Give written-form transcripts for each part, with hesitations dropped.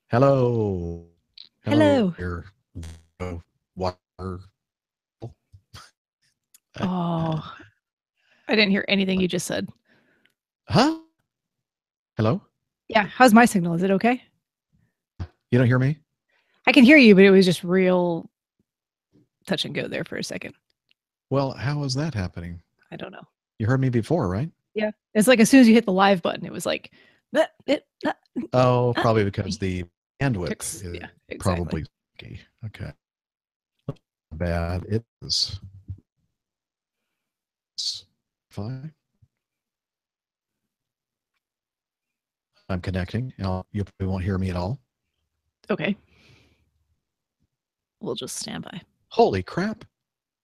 Hello. Hello Hello. there. Water. Oh, I didn't hear anything you just said. Huh? Hello? Yeah, how's my signal? Is it okay? You don't hear me? I can hear you, but it was just real touch and go there for a second. Well, how is that happening? I don't know. You heard me before, right? Yeah. It's like as soon as you hit the live button, it was like, Oh, probably because the bandwidth is yeah, exactly. probably sticky. Okay. Bad. It is. It's fine. I'm connecting. You probably won't hear me at all. Okay. We'll just stand by. Holy crap.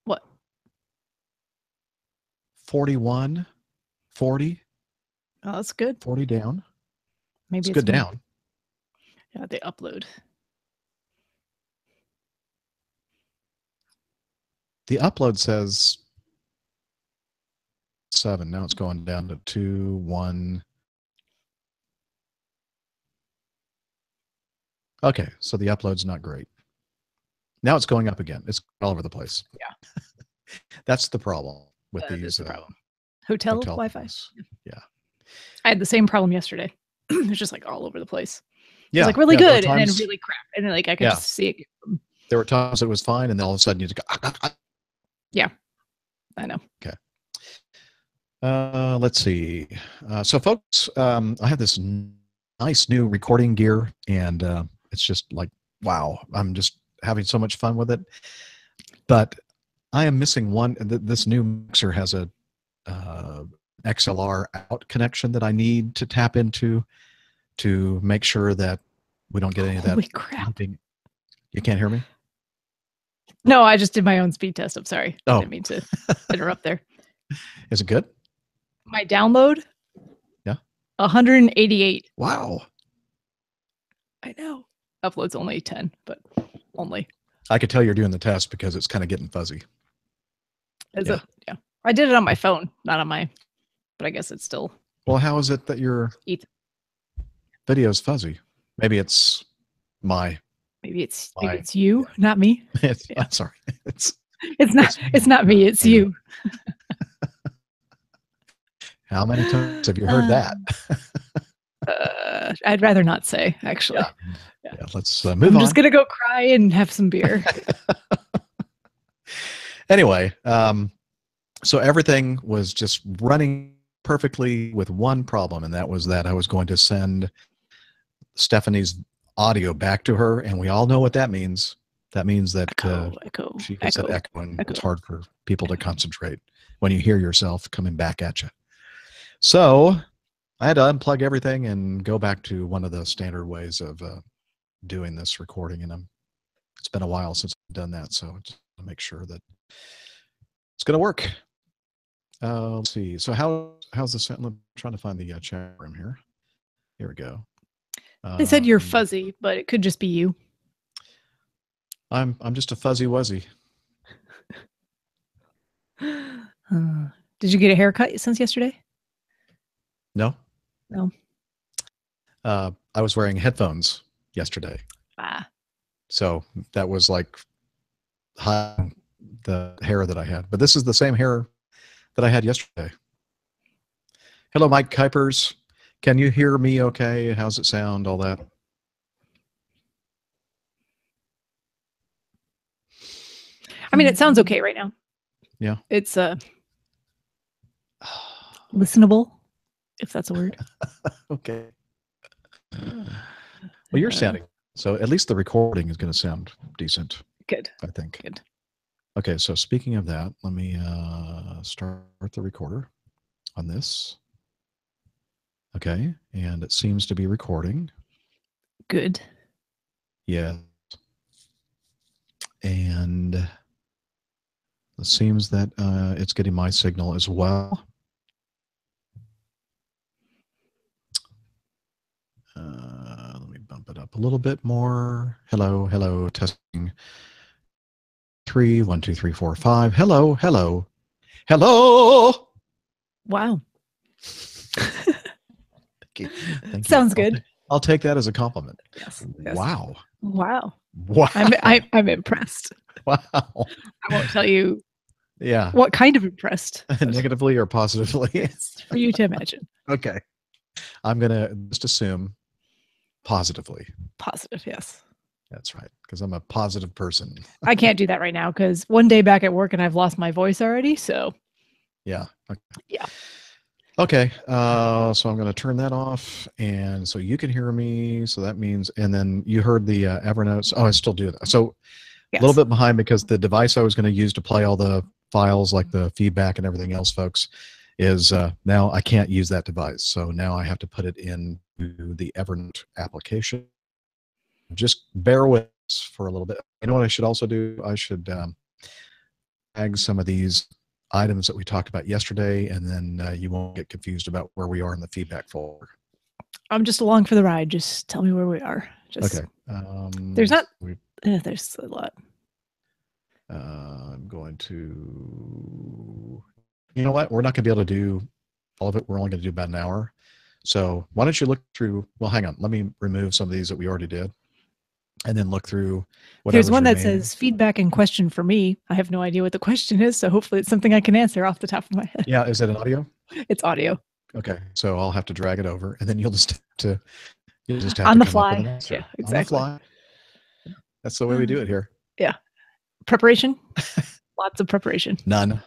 What? 41, 40, Oh, that's good. 40 down. Maybe It's it's good me. down. Yeah, they upload. The upload says 7. Now it's going down to 2, 1. Okay, so the upload's not great. Now it's going up again. It's all over the place. Yeah. That's the problem with That these is the problem. Hotel Wi-Fi. things. Yeah. I had the same problem yesterday. It's just like all over the place. It Yeah. was like really There were good and then times, really crap. And then like I could just see it. there were times it was fine, and then all of a sudden you just go. Yeah, I know. Okay. Let's see. So, folks, I have this nice new recording gear, and it's just like, wow, I'm just having so much fun with it. But I am missing one. This new mixer has a XLR out connection that I need to tap into to make sure that we don't get any of that. Holy crap. Pumping. You can't hear me? No, I just did my own speed test. I'm sorry. Oh. I didn't mean to interrupt there. Is it good? My download? Yeah. 188. Wow. I know. Upload's only 10, but only. I could tell you're doing the test because it's kind of getting fuzzy. Is it? Yeah. I did it on my phone, not on my, but I guess it's still. Well, how is it that your video is fuzzy? Maybe it's my. Maybe it's you, not me. I'm sorry. It's not me. It's you. How many times have you heard that? I'd rather not say, actually. Yeah, let's move on. I'm just gonna go cry and have some beer. Anyway, so everything was just running perfectly with one problem, and that was that I was going to send Stephanie's audio back to her, and we all know what that means. That means that she gets that echo, and it's hard for people to concentrate when you hear yourself coming back at you. So I had to unplug everything and go back to one of the standard ways of doing this recording, and it's been a while since I've done that, so just to make sure that it's going to work. Let's see. So how's this? I'm trying to find the chat room here. Here we go. They said you're fuzzy, but it could just be you. I'm just a fuzzy wuzzy. Did you get a haircut since yesterday? No. No. I was wearing headphones yesterday. So that was like the hair that I had. But this is the same hair that I had yesterday. Hello, Mike Kuipers. Can you hear me okay? How's it sound? All that? I mean, it sounds okay right now. Yeah. It's listenable, if that's a word. Okay. Well, you're sounding, so at least the recording is going to sound decent. Good. I think. Good. Okay, so speaking of that, let me start the recorder on this. Okay, and it seems to be recording. Good. Yeah. And it seems that it's getting my signal as well. Let me bump it up a little bit more. Hello, hello, testing. 3, 1, 2, 3, 4, 5. Hello, hello, hello. Wow. Thank you. Sounds good. I'll take that as a compliment. Yes. Wow. Wow. Wow. I'm impressed. Wow. I won't tell you Yeah. what kind of impressed. Negatively or positively? It's for you to imagine. Okay. I'm going to just assume positively. Positive, yes. That's right. Because I'm a positive person. I can't do that right now because one day back at work and I've lost my voice already. So Yeah. Okay. yeah. Okay. So I'm going to turn that off. And so you can hear me. So that means, and then you heard the Evernote. Oh, I still do that. So Yes. a little bit behind because the device I was going to use to play all the files, like the feedback and everything else, folks, is now I can't use that device. So now I have to put it into the Evernote application. Just bear with us for a little bit. You know what I should also do? I should tag some of these items that we talked about yesterday, and then you won't get confused about where we are in the feedback folder. I'm just along for the ride. Just tell me where we are. Just, Okay. There's not. There's a lot. I'm going to. You know what? We're not going to be able to do all of it. We're only going to do about an hour. So why don't you look through? Well, hang on. Let me remove some of these that we already did, and then look through. There's one that says feedback and question for me. I have no idea what the question is, so hopefully it's something I can answer off the top of my head. Yeah, is it an audio? It's audio. Okay, so I'll have to drag it over, and then you'll just have to on the come fly. up with an answer. Yeah, exactly. On the fly. That's the way we do it here. Yeah. Preparation. Lots of preparation. None.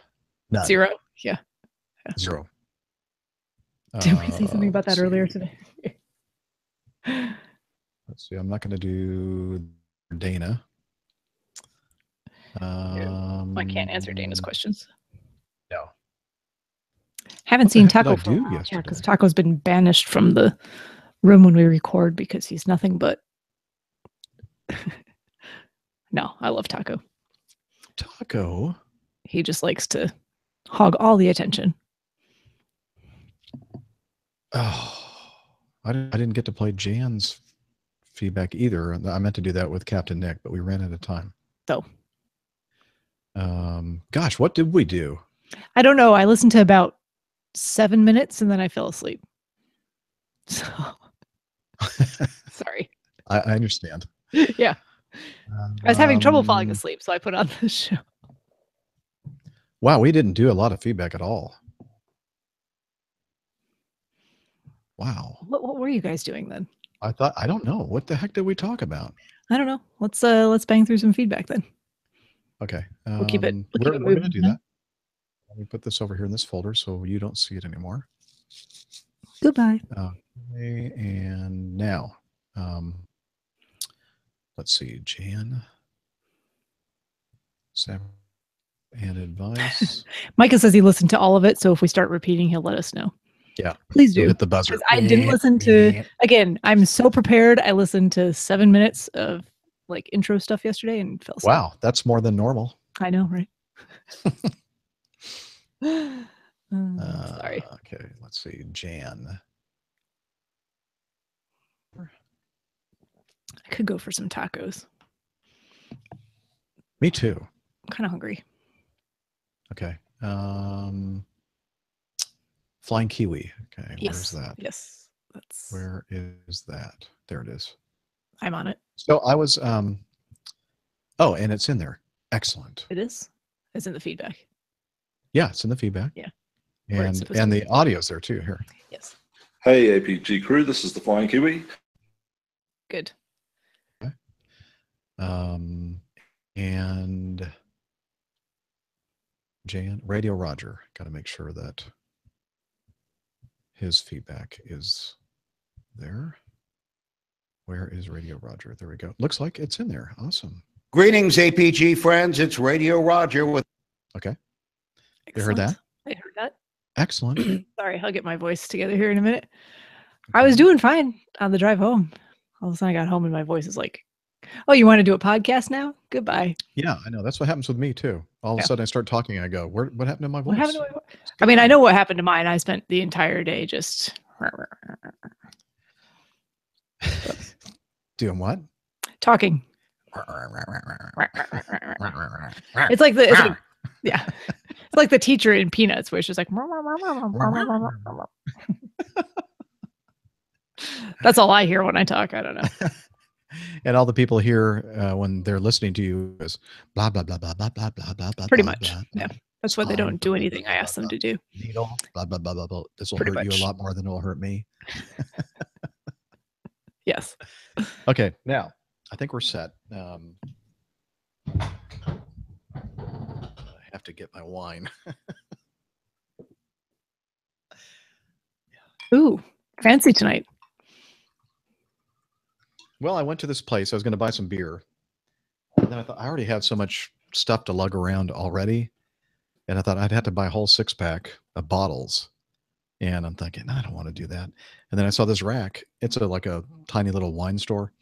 Zero. Yeah. Zero. Did we say something about that earlier today? Let's see. I'm not going to do Dana. I can't answer Dana's questions. No. Haven't seen Taco for a while. Yeah, because Taco's been banished from the room when we record because he's nothing but. No, I love Taco. Taco? He just likes to hog all the attention. Oh, I didn't get to play Jan's feedback either. I meant to do that with Captain Nick, but we ran out of time. So. Gosh, what did we do? I don't know. I listened to about 7 minutes and then I fell asleep. So, sorry. I understand. Yeah. I was having trouble falling asleep, so I put on this show. Wow, we didn't do a lot of feedback at all. Wow. What were you guys doing then? I don't know. What the heck did we talk about? I don't know. Let's bang through some feedback then. Okay. We'll keep it. We're going to do that. Let me put this over here in this folder so you don't see it anymore. Goodbye. Okay, and now, let's see, Jan, Sam, and advice. Micah says he listened to all of it, so if we start repeating, he'll let us know. Yeah, please do. Hit the buzzer. I didn't listen to. Again, I'm so prepared. I listened to 7 minutes of like intro stuff yesterday and fell asleep. Wow, that's more than normal. I know, right? Sorry. Okay, let's see, Jan. I could go for some tacos. Me too. I'm kind of hungry. Okay. Flying Kiwi. Okay, yes. Where's that? Yes. Where is that? There it is. I'm on it. So I was oh, and it's in there. Excellent. It is? It's in the feedback. Yeah, it's in the feedback. Yeah. And the audio's there too. Here. Yes. Hey APG crew, this is the Flying Kiwi. Good. Okay. And Jan, Radio Roger. Got to make sure that his feedback is there. Where is Radio Roger? There we go. Looks like it's in there. Awesome. Greetings, APG friends. It's Radio Roger with. Okay. Excellent. You heard that? I heard that. Excellent. Sorry, I'll get my voice together here in a minute. Okay. I was doing fine on the drive home. All of a sudden I got home and my voice is like, oh, you want to do a podcast now? Goodbye. Yeah, I know. That's what happens with me too. All of a sudden I start talking. I go, what happened to my voice? What happened to my voice? I mean, I know what happened to mine. I spent the entire day just doing what? Talking. It's like the yeah. It's like the teacher in Peanuts where she's like That's all I hear when I talk. I don't know. And all the people here when they're listening to you is blah blah blah blah blah blah blah blah blah. Pretty blah, much. blah, Yeah. blah. That's why they Spine, don't blah, do blah, anything blah, I blah, ask them blah, to do. needle, blah blah blah blah blah. This will Pretty hurt you a much. lot more than it will hurt me. Yes. Okay, now I think we're set. I have to get my wine. Ooh, fancy tonight. Well, I went to this place. I was going to buy some beer. And then I thought I already have so much stuff to lug around already. And I thought I'd have to buy a whole 6-pack of bottles. And I'm thinking, I don't want to do that. And then I saw this rack. It's like a tiny little wine store.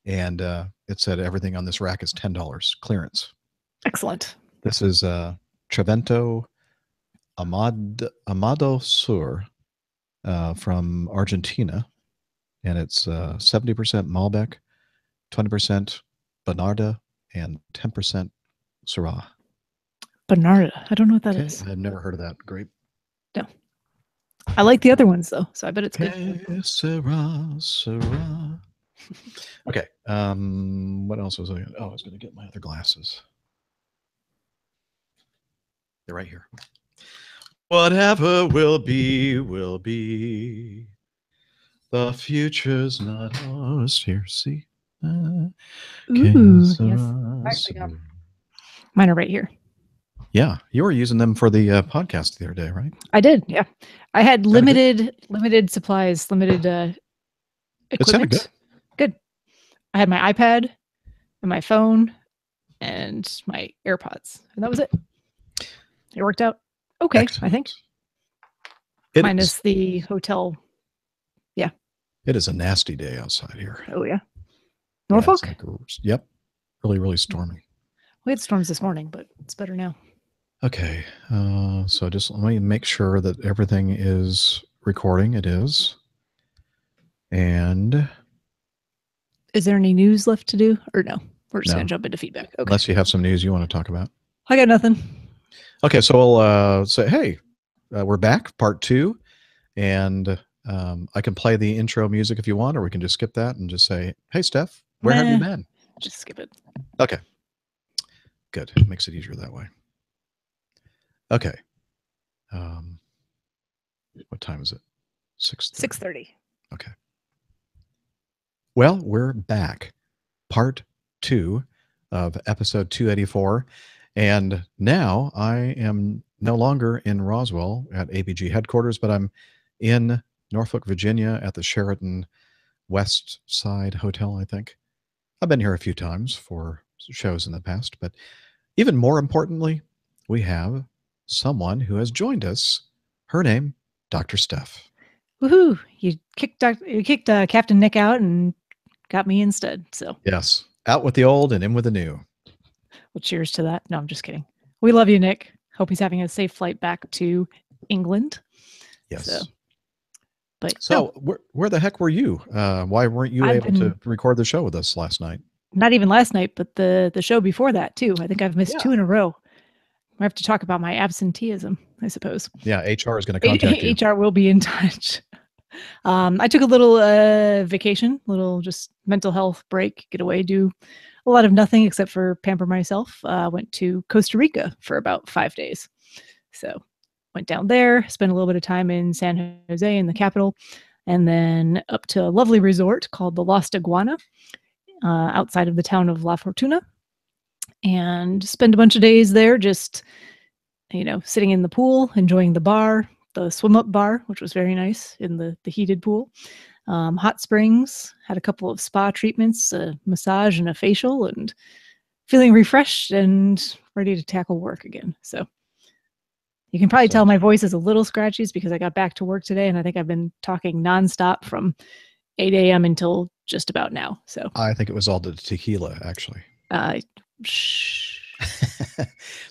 And it said everything on this rack is $10 clearance. Excellent. This is Trevento Amado Sur from Argentina. And it's 70% Malbec, 20% Bonarda, and 10% Syrah. Bonarda. I don't know what that is. I've never heard of that grape. No. I like the other ones though, so I bet it's good. Syrah, Syrah. Okay. What else was I going to? Oh, I was going to get my other glasses. They're right here. Whatever will be, will be. The future's not ours. Here, see. Ooh, yes. Actually, mine are right here. Yeah, you were using them for the podcast the other day, right? I did. Yeah, I had limited supplies, limited It sounded equipment. Good. I had my iPad and my phone and my AirPods, and that was it. It worked out okay, Excellent. I think. Minus the hotel. Yeah. It is a nasty day outside here. Oh yeah. Norfolk? Yeah, yep. Really, really stormy. We had storms this morning, but it's better now. Okay. So just let me make sure that everything is recording. It is. And is there any news left to do? Or no? We're just going to jump into feedback. Okay. Unless you have some news you want to talk about. I got nothing. Okay. So we'll say, hey, we're back, part 2. And I can play the intro music if you want, or we can just skip that and just say, hey, Steph, where have you been? Just skip it. Okay. Good. It makes it easier that way. Okay. What time is it? 6:30. 6:30. Okay. Well, we're back. Part 2 of episode 284. And now I am no longer in Roswell at APG headquarters, but I'm in Norfolk, Virginia at the Sheraton West Side Hotel, I think. I've been here a few times for shows in the past, but even more importantly, we have someone who has joined us. Her name, Dr. Steph. Woohoo! You kicked Captain Nick out and got me instead. So yes, out with the old and in with the new. Well, cheers to that. No, I'm just kidding. We love you, Nick. Hope he's having a safe flight back to England. Yes. So where the heck were you? Why weren't you able to record the show with us last night? Not even last night, but the show before that too. I think I've missed 2 in a row. I have to talk about my absenteeism, I suppose. Yeah, HR is going to contact you. HR will be in touch. I took a little vacation, little just mental health break, get away, do a lot of nothing except for pamper myself. Went to Costa Rica for about 5 days. So went down there, spent a little bit of time in San Jose in the capital, and then up to a lovely resort called the Lost Iguana outside of the town of La Fortuna. And spend a bunch of days there just, sitting in the pool, enjoying the bar, the swim up bar, which was very nice in the heated pool. Hot springs, had a couple of spa treatments, a massage and a facial, and feeling refreshed and ready to tackle work again. So you can probably tell my voice is a little scratchy. It's because I got back to work today and I think I've been talking nonstop from 8 a.m. until just about now. So I think it was all the tequila, actually. Shh.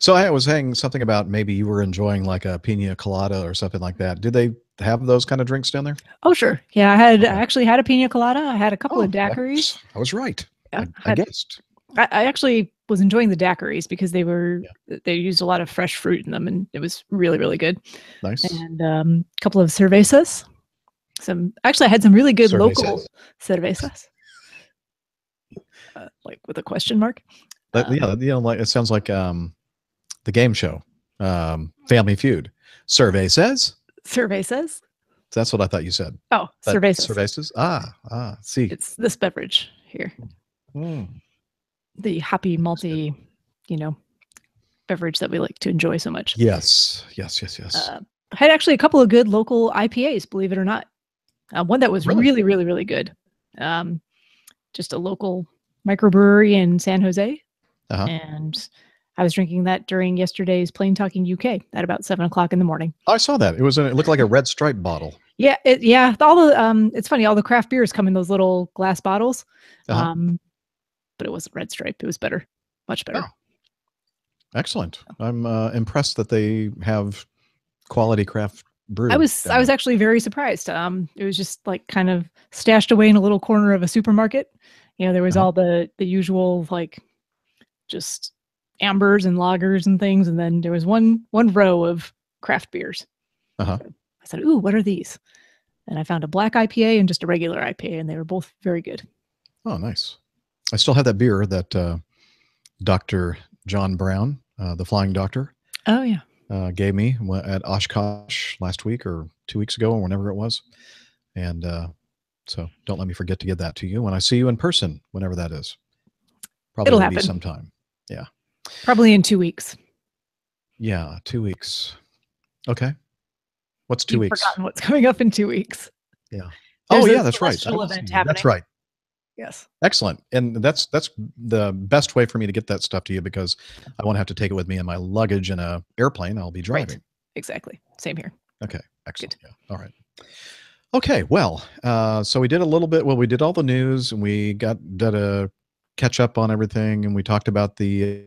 So I was saying something about maybe you were enjoying like a pina colada or something like that. Do they have those kind of drinks down there? Oh, sure. Yeah, I actually had a pina colada. I had a couple of daiquiris. I was right. Yeah, I guessed. I actually was enjoying the daiquiris because they used a lot of fresh fruit in them, and it was really, really good. Nice. And a couple of cervezas. Actually, I had some really good Cervezas. local cervezas. Like with a question mark. Like it sounds like the game show, Family Feud. Survey says. Cervezas. That's what I thought you said. Oh, But cervezas. Cervezas. See. It's this beverage here. The happy malty, beverage that we like to enjoy so much. Yes. I had actually a couple of good local IPAs, believe it or not. One that was Really? really, really good. Just a local microbrewery in San Jose. And I was drinking that during yesterday's Plain Talking UK at about 7:00 in the morning. I saw that. It looked like a red stripe bottle. Yeah. All the it's funny. All the craft beers come in those little glass bottles. But it wasn't Red Stripe. It was better, much better. Oh. Excellent. I'm impressed that they have quality craft brew. I was actually very surprised. It was just like kind of stashed away in a little corner of a supermarket. There was all the usual like just ambers and lagers and things, and then there was one row of craft beers. I said, "Ooh, what are these?" And I found a black IPA and just a regular IPA, and they were both very good. Oh, nice. I still have that beer that Dr. John Brown, the Flying Doctor, gave me at Oshkosh last week or 2 weeks ago or whenever it was. And so don't let me forget to give that to you when I see you in person, whenever that is. Probably It'll will happen be sometime. Yeah. Probably in 2 weeks. Yeah, 2 weeks. Okay. What's 2 You've weeks? forgotten what's coming up in 2 weeks. Yeah. There's Yeah, a that's right. celestial event happening. That's right. Yes. Excellent. And that's the best way for me to get that stuff to you, because I won't have to take it with me in my luggage in a airplane. I'll be driving. Right. Exactly. Same here. Okay. Excellent. Yeah. All right. Okay. Well, so we did a little bit. Well, we did all the news, and we did a catch up on everything, and we talked about the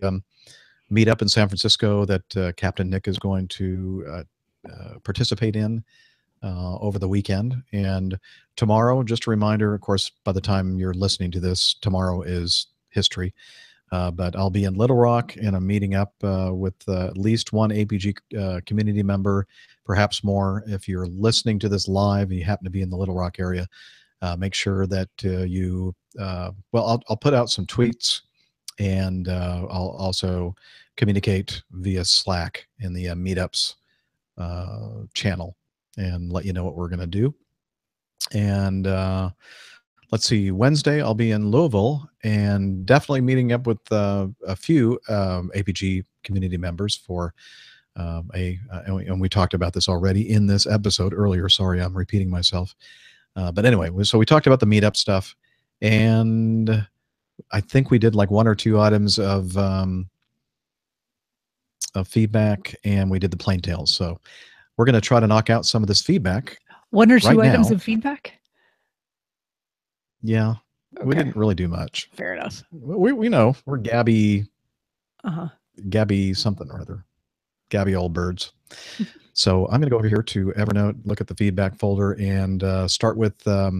meetup in San Francisco that Captain Nick is going to participate in over the weekend. And tomorrow, just a reminder, of course, by the time you're listening to this, tomorrow is history. But I'll be in Little Rock, and I'm meeting up with at least one APG community member, perhaps more. If you're listening to this live and you happen to be in the Little Rock area, make sure that I'll put out some tweets, and I'll also communicate via Slack in the meetups channel and let you know what we're going to do. And let's see, Wednesday I'll be in Louisville, and definitely meeting up with a few APG community members for and we talked about this already in this episode earlier. Sorry, I'm repeating myself. But anyway, so we talked about the meetup stuff, and I think we did like one or two items of feedback, and we did the plain tales. So we're going to try to knock out some of this feedback. One or two right items now. of feedback? Yeah. Okay. We didn't really do much. Fair enough. We know we're Gabby something or other. Gabby old birds. So I'm going to go over here to Evernote, look at the feedback folder, and start with, I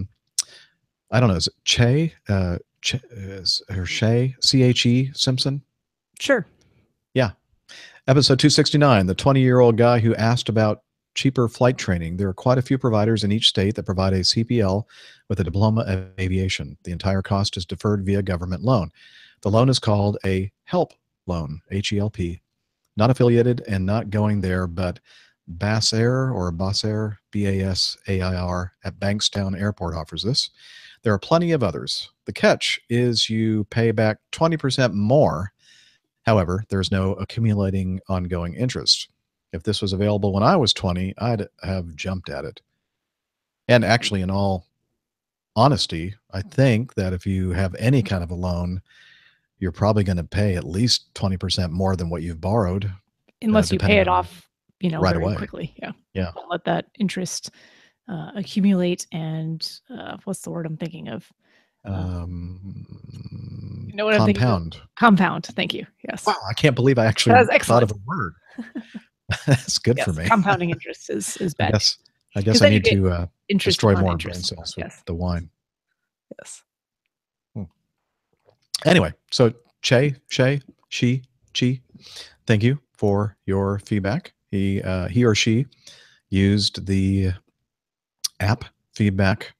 don't know, is it Che? Che? C-H-E Simpson? Sure. Yeah. Episode 269, the 20-year-old guy who asked about cheaper flight training. There are quite a few providers in each state that provide a CPL with a diploma of aviation. The entire cost is deferred via government loan. The loan is called a HELP loan, H-E-L-P. Not affiliated and not going there, but Bassair or Bassair, B-A-S-A-I-R, at Bankstown Airport offers this. There are plenty of others. The catch is you pay back 20% more. However, there's no accumulating ongoing interest. If this was available when I was 20, I'd have jumped at it. And actually, in all honesty, I think that if you have any kind of a loan, you're probably going to pay at least 20% more than what you've borrowed. Unless you pay it off, right very away. quickly. Yeah. Yeah. Don't let that interest accumulate and what's the word I'm thinking of? Compound. I'm thinking of? Compound. Thank you. Yes. Wow, I can't believe I actually thought of a word. That's good for me. Compounding interest is bad. I guess I need to destroy more brain cells with the wine. Yes. Anyway, so Chi, thank you for your feedback. He or she used the app feedback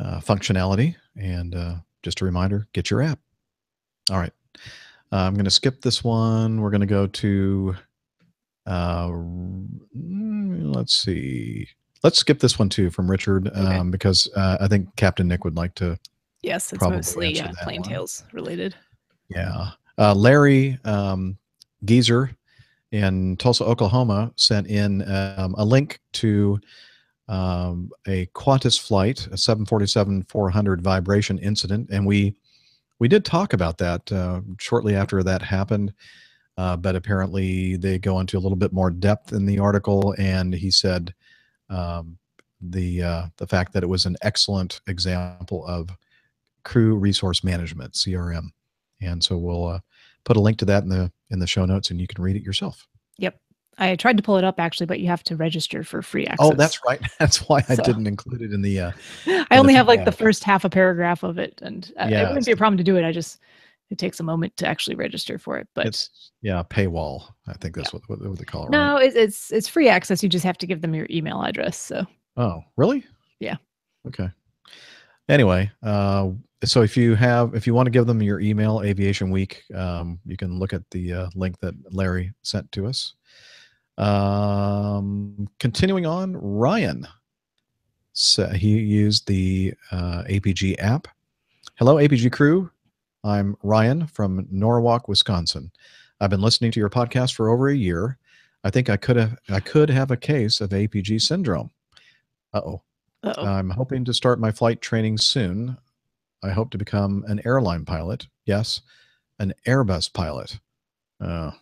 functionality. And just a reminder, get your app. All right. I'm going to skip this one. We're going to go to, let's see. Let's skip this one too from Richard because I think Captain Nick would like to. Yes, it's probably mostly answer that Plain one. Tales related. Yeah. Larry Geezer in Tulsa, Oklahoma sent in a link to a Qantas flight, a 747-400 vibration incident. And we did talk about that shortly after that happened. But apparently they go into a little bit more depth in the article. And he said the fact that it was an excellent example of crew resource management, CRM. And so we'll put a link to that in the show notes, and you can read it yourself. Yep. I tried to pull it up actually, but you have to register for free access. Oh, that's right. That's why I didn't include it in the. I only have like the first half a paragraph of it, and it wouldn't be a problem to do it. It takes a moment to actually register for it, but it's paywall. I think that's what they call it. No, right? it's free access. You just have to give them your email address. So. Oh, really? Yeah. Okay. Anyway, so if you want to give them your email, Aviation Week, you can look at the link that Larry sent to us. Continuing on, Ryan. So he used the APG app. Hello, APG crew. I'm Ryan from Norwalk, Wisconsin. I've been listening to your podcast for over a year. I think I could have a case of APG syndrome. Uh-oh. I'm hoping to start my flight training soon. I hope to become an airline pilot. Yes, an Airbus pilot. However,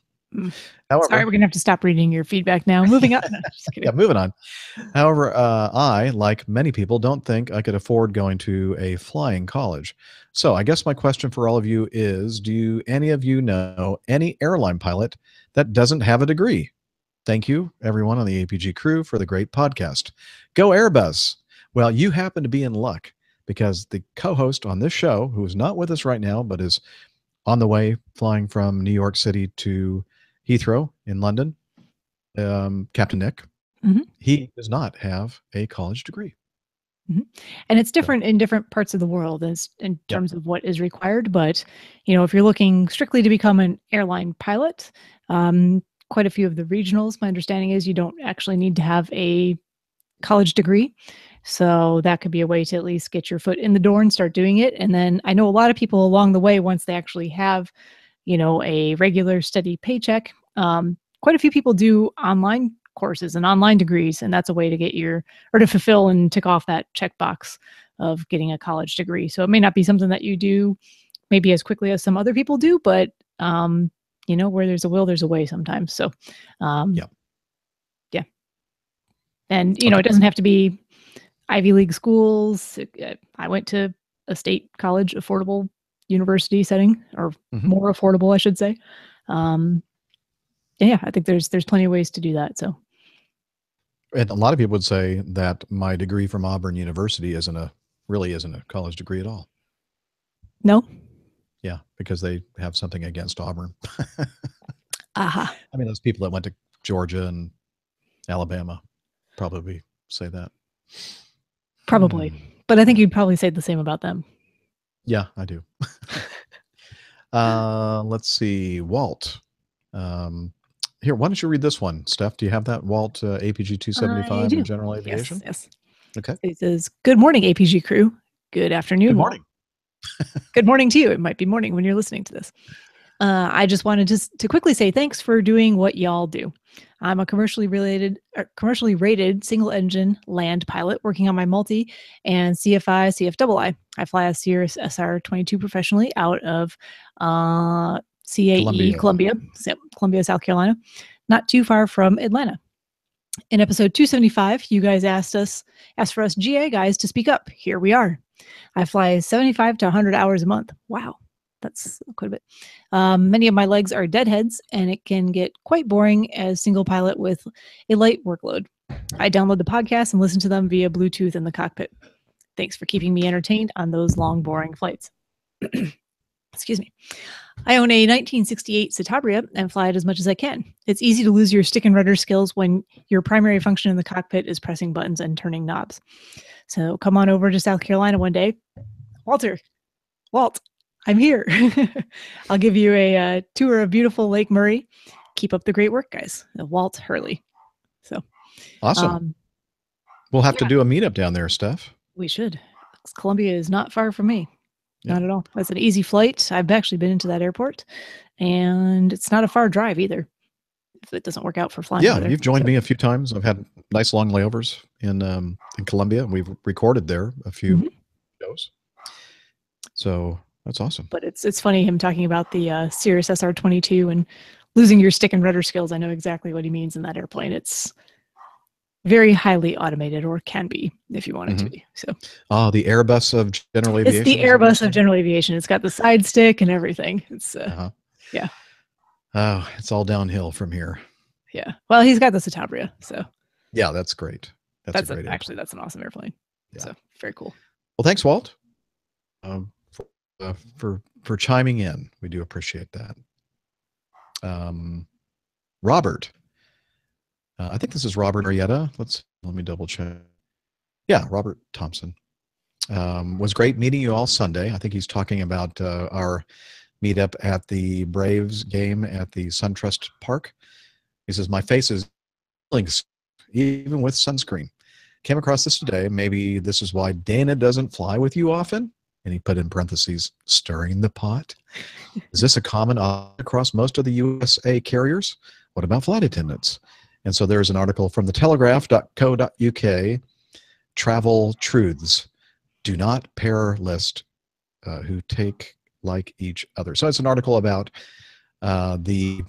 sorry, we're going to have to stop reading your feedback now. Moving on. No, just kidding. Yeah, moving on. However, I, like many people, don't think I could afford going to a flying college. So I guess my question for all of you is, do any of you know any airline pilot that doesn't have a degree? Thank you, everyone on the APG crew, for the great podcast. Go Airbus. Well, you happen to be in luck because the co-host on this show, who is not with us right now, but is on the way flying from New York City to Heathrow in London, Captain Nick, he does not have a college degree. And it's different in different parts of the world in terms of what is required. But, if you're looking strictly to become an airline pilot, quite a few of the regionals, my understanding is you don't actually need to have a college degree. So that could be a way to at least get your foot in the door and start doing it. And then I know a lot of people along the way, once they actually have, a regular steady paycheck, quite a few people do online courses and online degrees. And that's a way to get to fulfill and tick off that checkbox of getting a college degree. So it may not be something that you do maybe as quickly as some other people do, but where there's a will, there's a way sometimes. So, yeah. And, it doesn't have to be Ivy League schools. I went to a state college, affordable university setting, or more affordable, I should say. Yeah, I think there's plenty of ways to do that. So, and a lot of people would say that my degree from Auburn University really isn't a college degree at all. No. Yeah, because they have something against Auburn. I mean, those people that went to Georgia and Alabama probably say that. Probably. But I think you'd probably say the same about them. Yeah, I do. Let's see. Walt. Here, why don't you read this one, Steph? Do you have that? Walt, APG 275 in general aviation? Yes. Okay. It says, good morning, APG crew. Good afternoon. Good morning. Good morning to you. It might be morning when you're listening to this. I just wanted to quickly say thanks for doing what y'all do. I'm a commercially rated single engine land pilot working on my multi and CFI, CFII. I fly a Cirrus SR-22 professionally out of CAE, Columbia, South Carolina, not too far from Atlanta. In episode 275, you guys asked for us GA guys to speak up. Here we are. I fly 75 to 100 hours a month. Wow. That's quite a bit. Many of my legs are deadheads, and it can get quite boring as single pilot with a light workload. I download the podcast and listen to them via Bluetooth in the cockpit. Thanks for keeping me entertained on those long, boring flights. Excuse me. I own a 1968 Citabria and fly it as much as I can. It's easy to lose your stick and rudder skills when your primary function in the cockpit is pressing buttons and turning knobs. So come on over to South Carolina one day. Walt, I'm here. I'll give you a tour of beautiful Lake Murray. Keep up the great work, guys. Walt Hurley. So Awesome. We'll have to do a meetup down there, Steph. We should. Columbia is not far from me. Not at all. That's an easy flight. I've actually been into that airport, and it's not a far drive either. If it doesn't work out for flying. Yeah, you've joined me a few times. I've had nice long layovers in Columbia. We've recorded there a few shows. So that's awesome. But it's funny him talking about the Cirrus SR-22 and losing your stick and rudder skills. I know exactly what he means in that airplane. It's very highly automated, or can be if you want it to be. So, the Airbus of general aviation. It's the Airbus of general aviation. It's got the side stick and everything. It's yeah. Oh, it's all downhill from here. Yeah. Well, he's got the Citabria, so yeah, that's great. That's great. Actually, that's an awesome airplane. Yeah. So very cool. Well, thanks, Walt, for chiming in. We do appreciate that. Robert. I think this is Robert Arietta. Let me double check. Yeah, Robert Thompson. Was great meeting you all Sunday. I think he's talking about our meetup at the Braves game at the SunTrust Park. He says, my face is even with sunscreen. Came across this today. Maybe this is why Dana doesn't fly with you often. And he put in parentheses, stirring the pot. Is this a common across most of the USA carriers? What about flight attendants? And so there's an article from the telegraph.co.uk, travel truths. Do not pair list who take like each other. So it's an article about the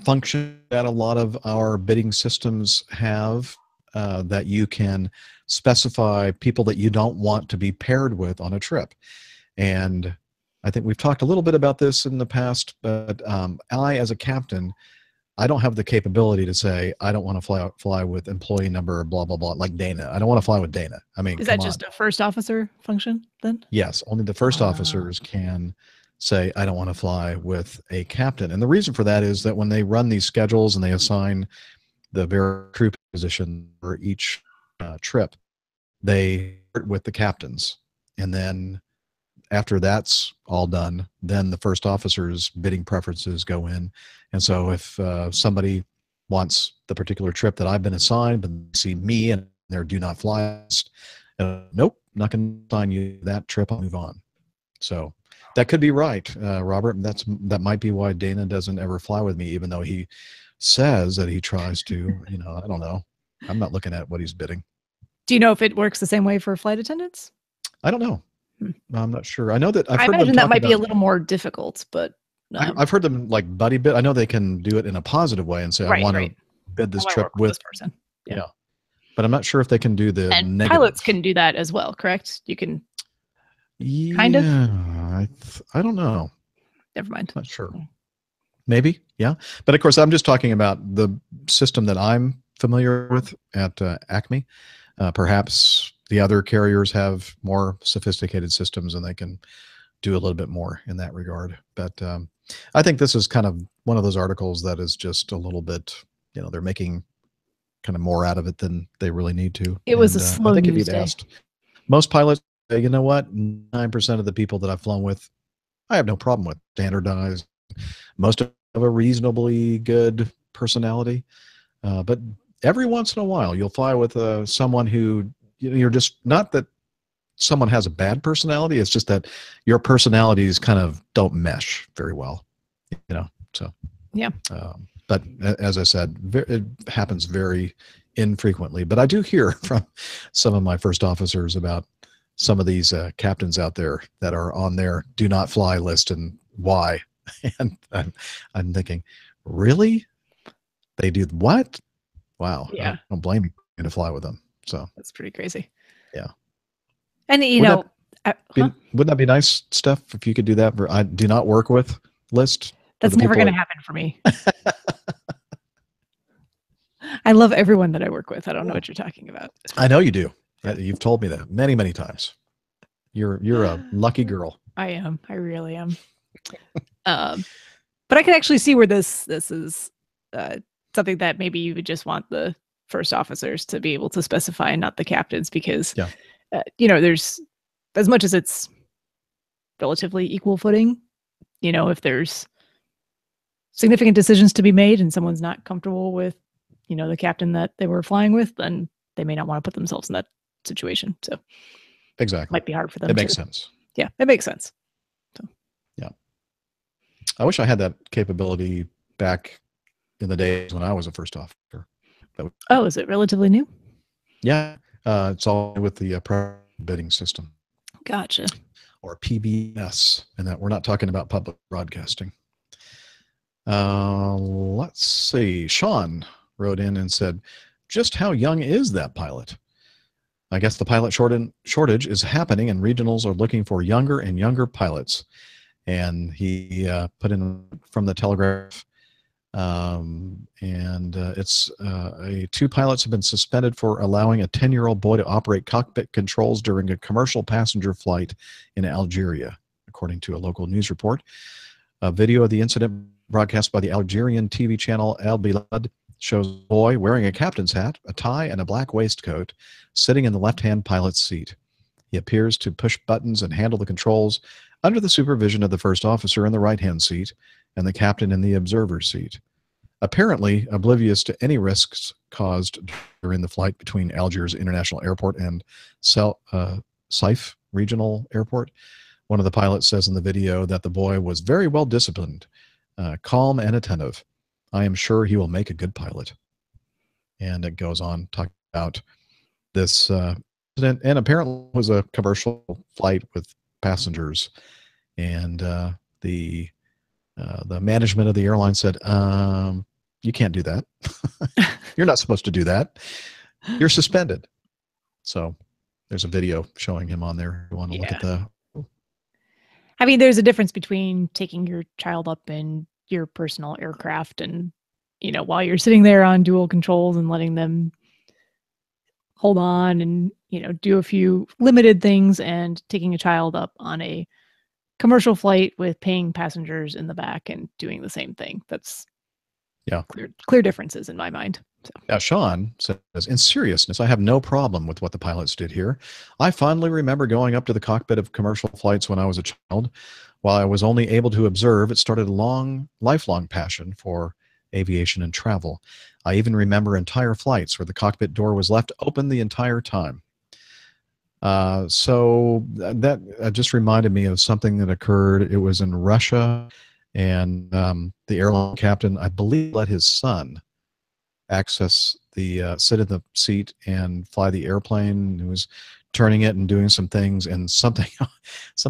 function that a lot of our bidding systems have, that you can specify people that you don't want to be paired with on a trip. And I think we've talked a little bit about this in the past, but I, as a captain, I don't have the capability to say, I don't want to fly with employee number, blah, blah, blah, like Dana. I don't want to fly with Dana. I mean, is that just a first officer function then? Yes, only the first officers can say, I don't want to fly with a captain. And the reason for that is that when they run these schedules and they assign the very crew position for each trip, they start with the captains. And then after that's all done, then the first officer's bidding preferences go in. And so if somebody wants the particular trip that I've been assigned, but they see me and their do not fly list, nope, not going to assign you that trip, I'll move on. So that could be right, Robert. That might be why Dana doesn't ever fly with me, even though he says that he tries to. You know, I don't know. I'm not looking at what he's bidding. Do you know if it works the same way for flight attendants? I don't know. I'm not sure. I know that I imagine that might be a little more difficult, but I've heard them like buddy bid. I know they can do it in a positive way and say, I want to bid this trip with this person. Yeah. But I'm not sure if they can do the and negative. Pilots can do that as well, correct? You can kind of. I don't know. Never mind. Not sure. Maybe, yeah. But of course, I'm just talking about the system that I'm familiar with at Acme. Perhaps the other carriers have more sophisticated systems and they can do a little bit more in that regard. But I think this is kind of one of those articles that is just a little bit, you know, they're making kind of more out of it than they really need to. It was a slow I think news if you'd day. asked most pilots, you know what, 9% of the people that I've flown with, I have no problem with. Standardized, most of a reasonably good personality. But every once in a while, you'll fly with someone who you're just, not that someone has a bad personality, it's just that your personalities kind of don't mesh very well, you know, so. Yeah. But as I said, it happens very infrequently. But I do hear from some of my first officers about some of these captains out there that are on their do not fly list and why. And I'm thinking, really? They do what? Wow. Yeah. I don't blame you to fly with them. So that's pretty crazy. Yeah. And wouldn't that be nice, Steph, if you could do that for I do not work with list? That's never going to happen for me. I love everyone that I work with. I don't know what you're talking about. I know you do. You've told me that many, many times. You're a lucky girl. I am. I really am. But I can actually see where this is something that maybe you would just want the first officers to be able to specify and not the captains, because there's, as much as it's relatively equal footing, if there's significant decisions to be made and someone's not comfortable with the captain that they were flying with, then they may not want to put themselves in that situation. So exactly, might be hard for them. It makes sense. Yeah, it makes sense. So yeah, I wish I had that capability back in the days when I was a first officer. Oh, is it relatively new? Yeah, it's all with the bidding system. Gotcha. Or PBS, and that we're not talking about public broadcasting. Let's see. Sean wrote in and said, just how young is that pilot? I guess the pilot shortage is happening, and regionals are looking for younger and younger pilots. And he put in from the Telegraph, it's two pilots have been suspended for allowing a 10-year-old boy to operate cockpit controls during a commercial passenger flight in Algeria, according to a local news report. A video of the incident broadcast by the Algerian TV channel Al Bilad shows a boy wearing a captain's hat, a tie, and a black waistcoat sitting in the left-hand pilot's seat. He appears to push buttons and handle the controls under the supervision of the first officer in the right-hand seat and the captain in the observer's seat. Apparently oblivious to any risks caused during the flight between Algiers International Airport and Saif Regional Airport. One of the pilots says in the video that the boy was very well disciplined, calm and attentive. I am sure he will make a good pilot. And it goes on talking about this incident, and apparently it was a commercial flight with passengers, and the management of the airline said, you can't do that. You're not supposed to do that. You're suspended. So there's a video showing him on there. You want to look at the... I mean, there's a difference between taking your child up in your personal aircraft and, while you're sitting there on dual controls and letting them hold on and, do a few limited things, and taking a child up on a commercial flight with paying passengers in the back and doing the same thing. That's clear differences in my mind. So. Now, Sean says, in seriousness, I have no problem with what the pilots did here. I fondly remember going up to the cockpit of commercial flights when I was a child. While I was only able to observe, it started a lifelong passion for aviation and travel. I even remember entire flights where the cockpit door was left open the entire time. So that just reminded me of something that occurred. It was in Russia, and the airline captain, I believe, let his son access the sit in the seat and fly the airplane. He was turning it and doing some things, and something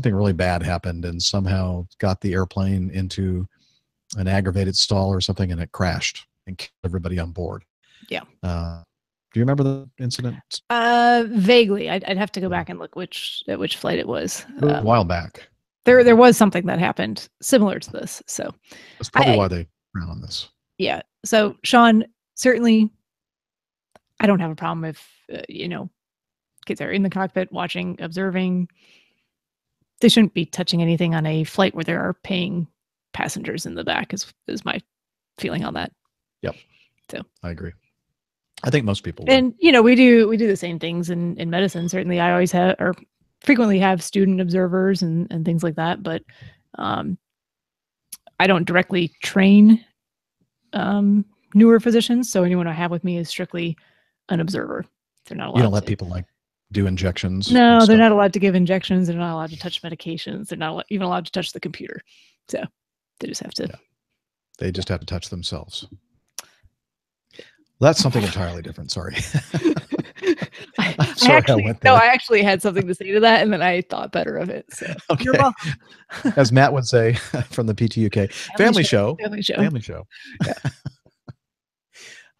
really bad happened, and somehow got the airplane into an aggravated stall or something, and it crashed and killed everybody on board. Yeah. Do you remember the incident? Vaguely. I'd have to go back and look at which flight it was. It was a while back. There was something that happened similar to this. So that's probably why they ran on this. Yeah. So Sean, certainly, I don't have a problem if kids are in the cockpit watching, observing. They shouldn't be touching anything on a flight where there are paying passengers in the back. Is my feeling on that. Yep. So I agree. I think most people would. And we do the same things in medicine. Certainly, I always have, or frequently have, student observers and things like that. But I don't directly train newer physicians, so anyone I have with me is strictly an observer. They're not allowed. You don't let people do injections? No, they're not allowed to give injections. They're not allowed to touch medications. They're not even allowed to touch the computer. So they just have to. Yeah. They just have to touch themselves. That's something entirely different. Sorry. I actually had something to say to that, and then I thought better of it. So okay. You're welcome. As Matt would say from the PTUK, family show. Yeah.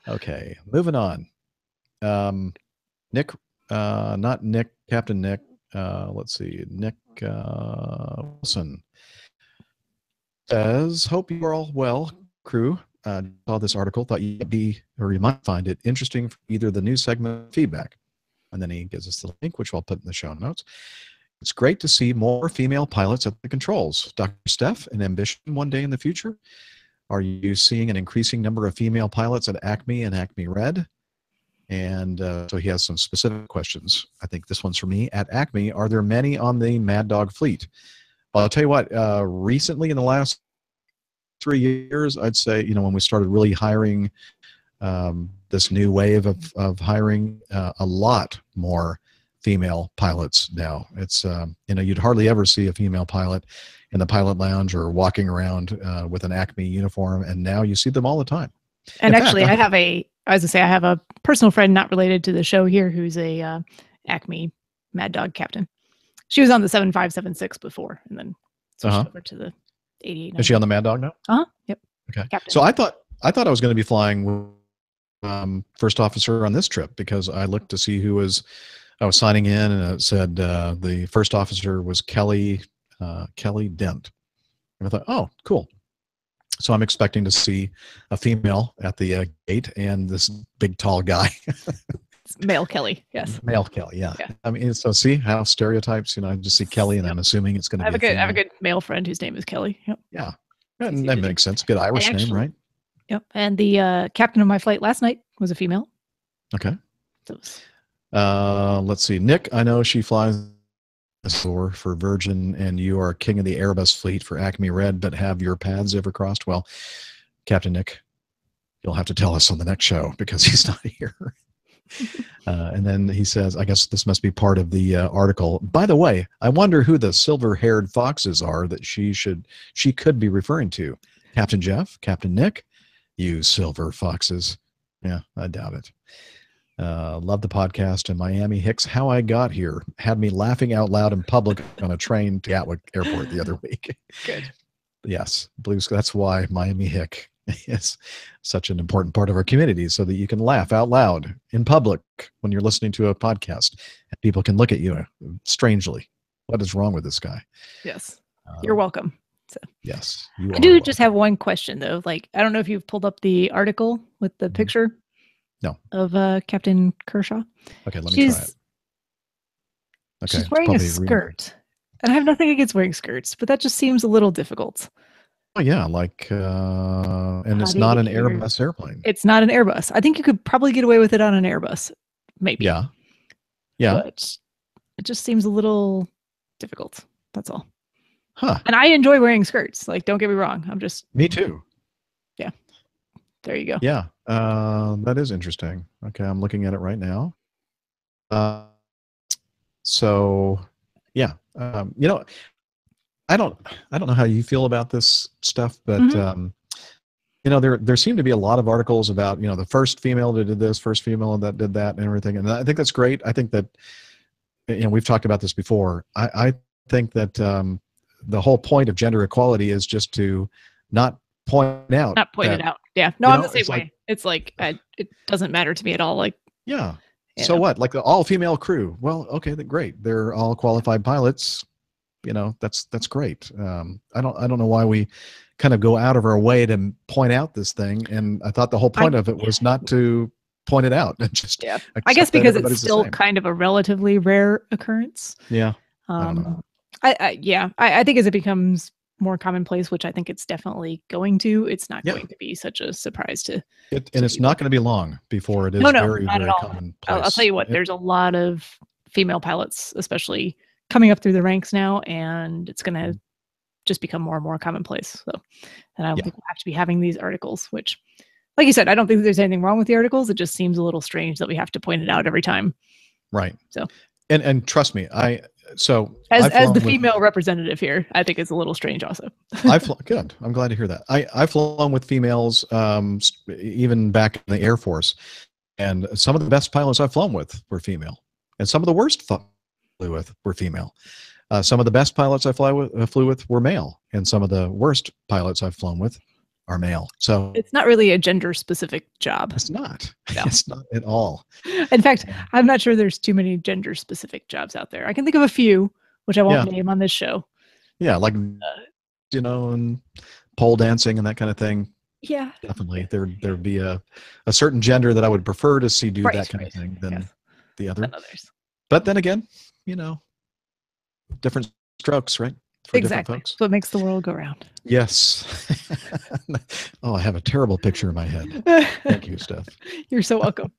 Okay, moving on. Nick, not Nick, Captain Nick. Let's see, Nick Wilson says, "Hope you are all well, crew. Saw this article, thought you might find it interesting for either the news segment or feedback." And then he gives us the link, which I'll put in the show notes. It's great to see more female pilots at the controls. Dr. Steph, an ambition one day in the future? Are you seeing an increasing number of female pilots at Acme and Acme Red? And so he has some specific questions. I think this one's for me. At Acme, are there many on the Mad Dog fleet? Well, I'll tell you what, recently in the last 3 years, I'd say, when we started really hiring this new wave of hiring, a lot more female pilots now. It's, you'd hardly ever see a female pilot in the pilot lounge or walking around with an Acme uniform, and now you see them all the time. And In actually, fact, I have a personal friend not related to the show here who's a Acme Mad Dog captain. She was on the 7576 before, and then switched over to the 88. Is she on the Mad Dog now? Yep. Okay. Captain. So I thought I was going to be flying with first officer on this trip, because I looked to see I was signing in, and it said the first officer was Kelly Dent. And I thought, oh, cool. So I'm expecting to see a female at the gate and this big tall guy. Male Kelly, yes. Male Kelly, yeah. I mean, so see how stereotypes, I just see Kelly and I'm assuming it's going to be I have a good male friend whose name is Kelly. Yep. Yeah. And that makes sense. Good Irish name, right? Yep. And the captain of my flight last night was a female. Okay. So let's see. Nick, I know she flies for Virgin, and you are king of the Airbus fleet for Acme Red, but have your paths ever crossed? Well, Captain Nick, you'll have to tell us on the next show, because he's not here. And then he says, I guess this must be part of the article. By the way, I wonder who the silver-haired foxes are that she could be referring to. Captain Jeff, Captain Nick, you silver foxes. Yeah, I doubt it. Love the podcast, and Miami Hicks, how I got here had me laughing out loud in public on a train to Gatwick Airport the other week. Good. Yes, Blues. That's why Miami Hick is such an important part of our community, so that you can laugh out loud in public when you're listening to a podcast, and people can look at you strangely. What is wrong with this guy? Yes, you're welcome. So. Yes, I do just have one question though. Like, I don't know if you've pulled up the article with the picture. No. Of Captain Kershaw. Okay, let me try it. Okay, she's wearing a skirt. And I have nothing against wearing skirts, but that just seems a little difficult. Oh yeah, and it's not an Airbus airplane. It's not an Airbus. I think you could probably get away with it on an Airbus, maybe. Yeah. But it just seems a little difficult. That's all. Huh. And I enjoy wearing skirts. Like, don't get me wrong. Me too. Yeah. There you go. Yeah. That is interesting. Okay, I'm looking at it right now. So yeah, I don't know how you feel about this stuff, but there seem to be a lot of articles about the first female that did this, first female that did that, and everything, and I think that's great. I think that we've talked about this before. I think that the whole point of gender equality is just to not point out. Not point it out. Yeah. No, I'm the same way. It's like it doesn't matter to me at all. Like, yeah. So what? Like the all-female crew? Well, okay, great. They're all qualified pilots. That's great. I don't know why we kind of go out of our way to point out this thing. And I thought the whole point of it was not to point it out and just. Yeah. I guess because it's still kind of a relatively rare occurrence. Yeah. I don't know. I think as it becomes more commonplace, which I think it's definitely going to, it's not going to be such a surprise to it's not going to be long before it is very, very commonplace. I'll tell you what, there's a lot of female pilots, especially coming up through the ranks now, and it's going to just become more and more commonplace. So, and I don't think we'll have to be having these articles, which, like you said, I don't think there's anything wrong with the articles. It just seems a little strange that we have to point it out every time. Right. So, and trust me, as the female representative here, I think it's a little strange also. Good. I'm glad to hear that. I've flown with females, even back in the Air Force, and some of the best pilots I've flown with were female, and some of the worst flew with were female. Some of the best pilots I flew with were male, and some of the worst pilots I've flown with are male. So it's not really a gender specific job. It's not. No. It's not at all. In fact, I'm not sure there's too many gender specific jobs out there. I can think of a few, which I won't name on this show. Yeah, like and pole dancing and that kind of thing. Yeah, definitely. There'd be a certain gender that I would prefer to see do that kind of thing than the other. Than others. But then again, different strokes, right? For different Exactly. folks. So it makes the world go round. Yes. Oh, I have a terrible picture in my head. Thank you, Steph. You're so welcome.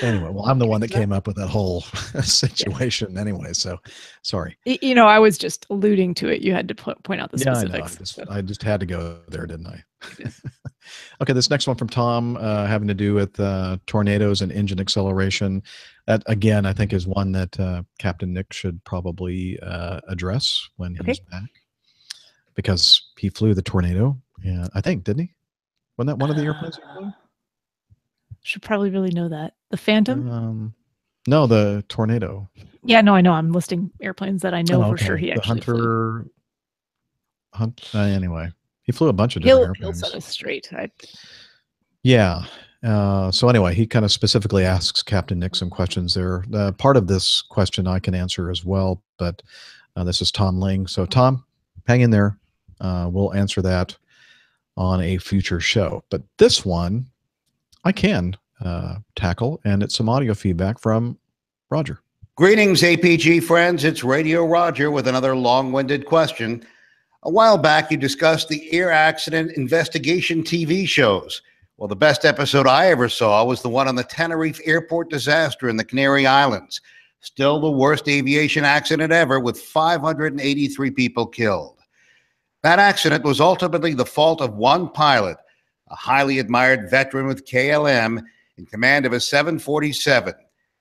Anyway, well, I'm the one that So that- came up with that whole situation anyway. So sorry. You know, I was just alluding to it. You had to point out the Yeah, I know. specifics. I just had to go there, didn't I? Okay, this next one from Tom, having to do with tornadoes and engine acceleration. That again, I think, is one that Captain Nick should probably address when he's back, because he flew the tornado. Yeah, I think, didn't he? Wasn't that one of the airplanes he flew? Should probably really know that. The Phantom? No, the tornado. Yeah, no, I know. I'm listing airplanes that I know for sure he The actually flew. Anyway, he flew a bunch of different He'll airplanes. set us straight. Yeah. So anyway, he kind of specifically asks Captain Nick some questions there. Part of this question I can answer as well, but this is Tom Ling. So Tom, hang in there. We'll answer that on a future show. But this one I can tackle, and it's some audio feedback from Roger. Greetings, APG friends. It's Radio Roger with another long-winded question. A while back, you discussed the air accident investigation TV shows. Well, the best episode I ever saw was the one on the Tenerife airport disaster in the Canary Islands. Still the worst aviation accident ever, with 583 people killed. That accident was ultimately the fault of one pilot, a highly admired veteran with KLM in command of a 747.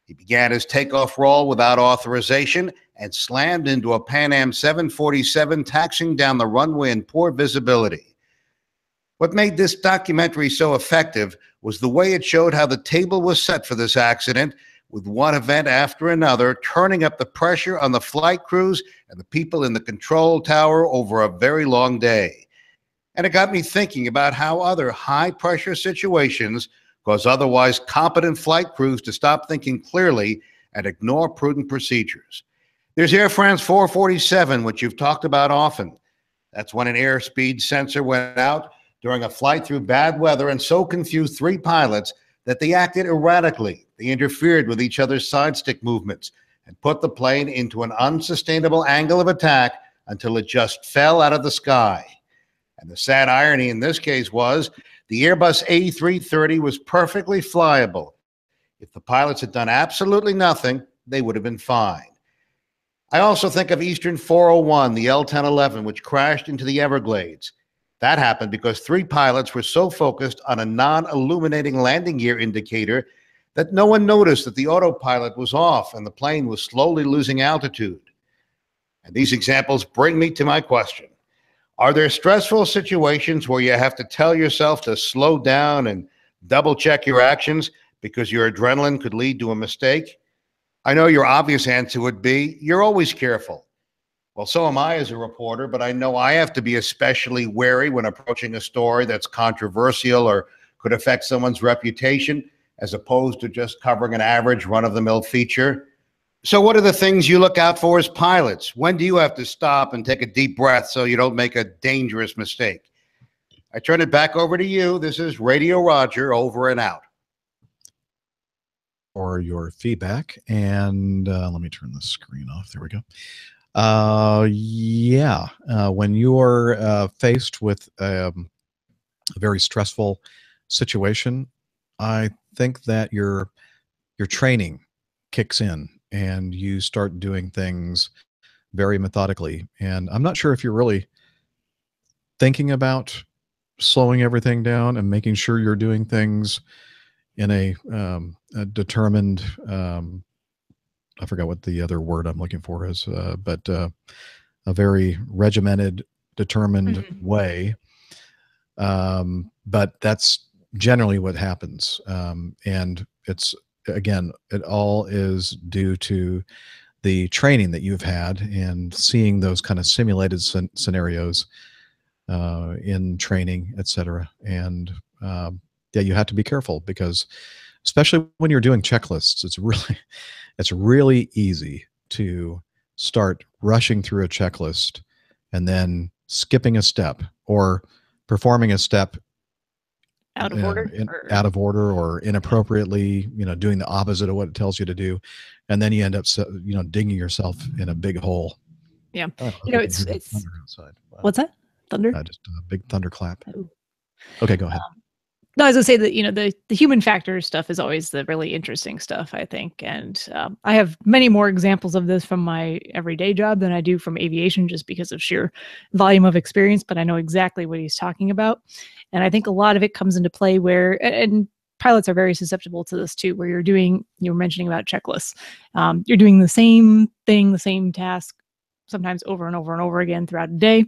He began his takeoff roll without authorization and slammed into a Pan Am 747 taxiing down the runway in poor visibility. What made this documentary so effective was the way it showed how the table was set for this accident, with one event after another turning up the pressure on the flight crews and the people in the control tower over a very long day. And it got me thinking about how other high-pressure situations cause otherwise competent flight crews to stop thinking clearly and ignore prudent procedures. There's Air France 447, which you've talked about often. That's when an airspeed sensor went out during a flight through bad weather and so confused three pilots that they acted erratically. They interfered with each other's side stick movements and put the plane into an unsustainable angle of attack until it just fell out of the sky. And the sad irony in this case was the Airbus A330 was perfectly flyable. If the pilots had done absolutely nothing, they would have been fine. I also think of Eastern 401, the L-1011, which crashed into the Everglades. That happened because three pilots were so focused on a non-illuminating landing gear indicator that no one noticed that the autopilot was off and the plane was slowly losing altitude. And these examples bring me to my question. Are there stressful situations where you have to tell yourself to slow down and double-check your actions because your adrenaline could lead to a mistake? I know your obvious answer would be, you're always careful. Well, so am I as a reporter, but I know I have to be especially wary when approaching a story that's controversial or could affect someone's reputation, as opposed to just covering an average run-of-the-mill feature. So what are the things you look out for as pilots? When do you have to stop and take a deep breath so you don't make a dangerous mistake? I turn it back over to you. This is Radio Roger, over and out. For your feedback, and let me turn the screen off. There we go. When you're faced with a very stressful situation, I think that your training kicks in and you start doing things very methodically. And I'm not sure if you're really thinking about slowing everything down and making sure you're doing things in a determined, I forgot what the other word I'm looking for is, but a very regimented, determined way. But that's generally what happens. And it's, again, it all is due to the training that you've had and seeing those kind of simulated scenarios in training, etc. And yeah, you have to be careful because, especially when you're doing checklists, it's really easy to start rushing through a checklist and then skipping a step or performing a step Out of order? out of order or inappropriately, doing the opposite of what it tells you to do, and then you end up, digging yourself in a big hole. Yeah. Oh, I hope you can It's hear the thunder outside. Wow. What's that? Thunder? Just a big thunderclap. Oh. Okay, go ahead. No, I was gonna say that the human factor stuff is always the really interesting stuff, I think, and I have many more examples of this from my everyday job than I do from aviation, just because of sheer volume of experience. But I know exactly what he's talking about, and I think a lot of it comes into play where and pilots are very susceptible to this too, where you were mentioning about checklists. You're doing the same thing, the same task, sometimes over and over and over again throughout a day,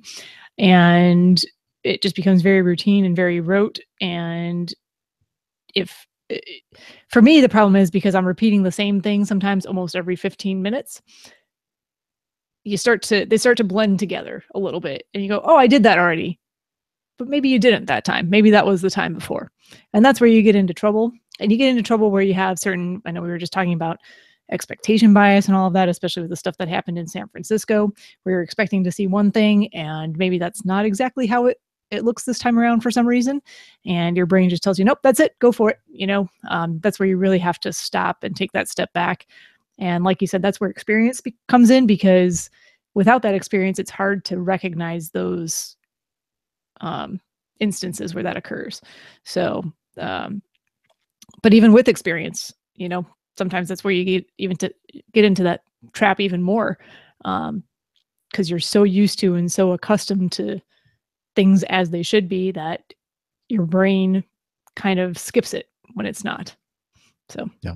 and it just becomes very routine and very rote. And for me, the problem is because I'm repeating the same thing sometimes almost every 15 minutes, they start to blend together a little bit, and you go, oh, I did that already, but maybe you didn't that time. Maybe that was the time before. And that's where you get into trouble. And you get into trouble where you have certain, I know we were just talking about expectation bias and all of that, especially with the stuff that happened in San Francisco, where you're expecting to see one thing and maybe that's not exactly how it looks this time around for some reason. And your brain just tells you, nope, that's it, go for it. That's where you really have to stop and take that step back. And like you said, that's where experience comes in, because without that experience, it's hard to recognize those instances where that occurs. So, but even with experience, sometimes that's where you get into that trap even more, because you're so used to and so accustomed to things as they should be that your brain kind of skips it when it's not. So yeah.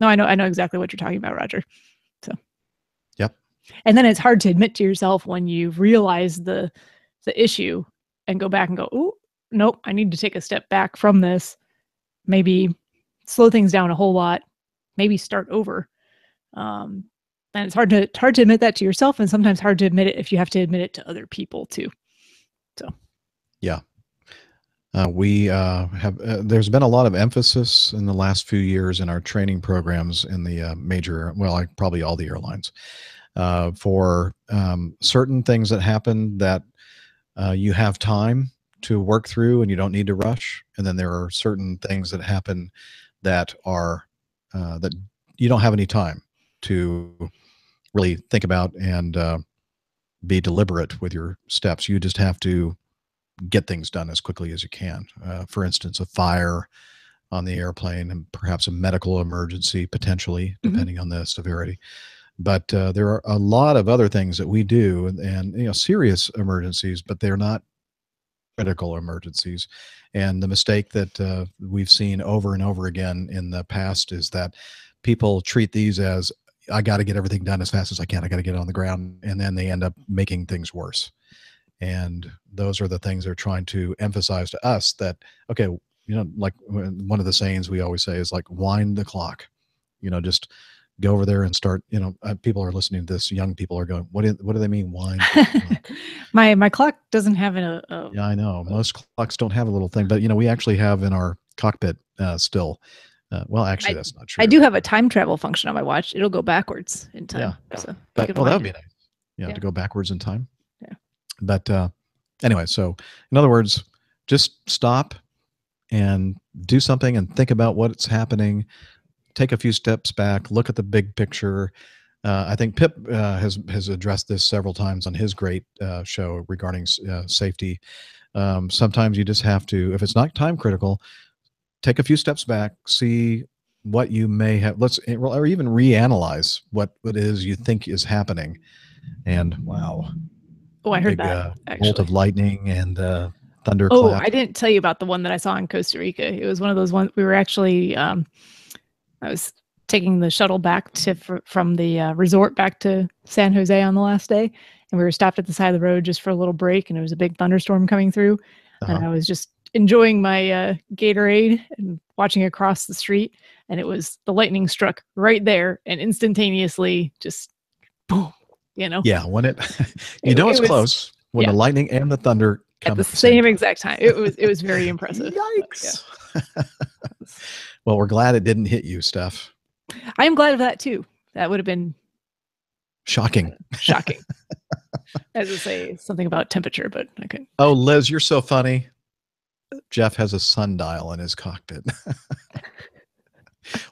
No, I know exactly what you're talking about, Roger. So yep. And then it's hard to admit to yourself when you realize the issue and go back and go, oh, nope, I need to take a step back from this. Maybe slow things down a whole lot. Maybe start over. And it's hard to admit that to yourself, and sometimes hard to admit it if you have to admit it to other people too. So, yeah, we have. There's been a lot of emphasis in the last few years in our training programs in the major, probably all the airlines, for certain things that happen that you have time to work through and you don't need to rush. And then there are certain things that happen that are that you don't have any time to really think about and be deliberate with your steps. You just have to get things done as quickly as you can. For instance, a fire on the airplane and perhaps a medical emergency, potentially, depending on the severity. But there are a lot of other things that we do, and serious emergencies, but they're not critical emergencies. And the mistake that we've seen over and over again in the past is that people treat these as, I got to get everything done as fast as I can. I got to get it on the ground. And then they end up making things worse. And those are the things they're trying to emphasize to us, that, okay, like one of the sayings we always say is like, wind the clock, just go over there and start, people are listening to this. Young people are going, what do they mean, wind the clock? my clock doesn't have a yeah, I know. Most clocks don't have a little thing, but we actually have in our cockpit still. Well, actually, that's not true. I do have a time travel function on my watch. It'll go backwards in time. Yeah. So that would be nice. Yeah, to go backwards in time. Yeah. But anyway, so in other words, just stop and do something and think about what's happening. Take a few steps back, look at the big picture. I think Pip has addressed this several times on his great show regarding safety. Sometimes you just have to, if it's not time critical, take a few steps back, see what you may have, or even reanalyze what it is you think is happening. And wow. Oh, I heard that. Bolt of lightning and thunderclap. Oh, I didn't tell you about the one that I saw in Costa Rica. It was one of those ones we were actually, I was taking the shuttle back from the resort back to San Jose on the last day. And we were stopped at the side of the road just for a little break, and there was a big thunderstorm coming through. And I was just enjoying my Gatorade and watching across the street, and it was the lightning struck right there and instantaneously just boom, Yeah, when it's close when the lightning and the thunder come at the same exact time. It was very impressive. Yikes. Yeah. Well, we're glad it didn't hit you, Steph. I am glad of that too. That would have been shocking. Shocking. As I say, something about temperature, but I couldn't. Oh, Liz, you're so funny. Jeff has a sundial in his cockpit.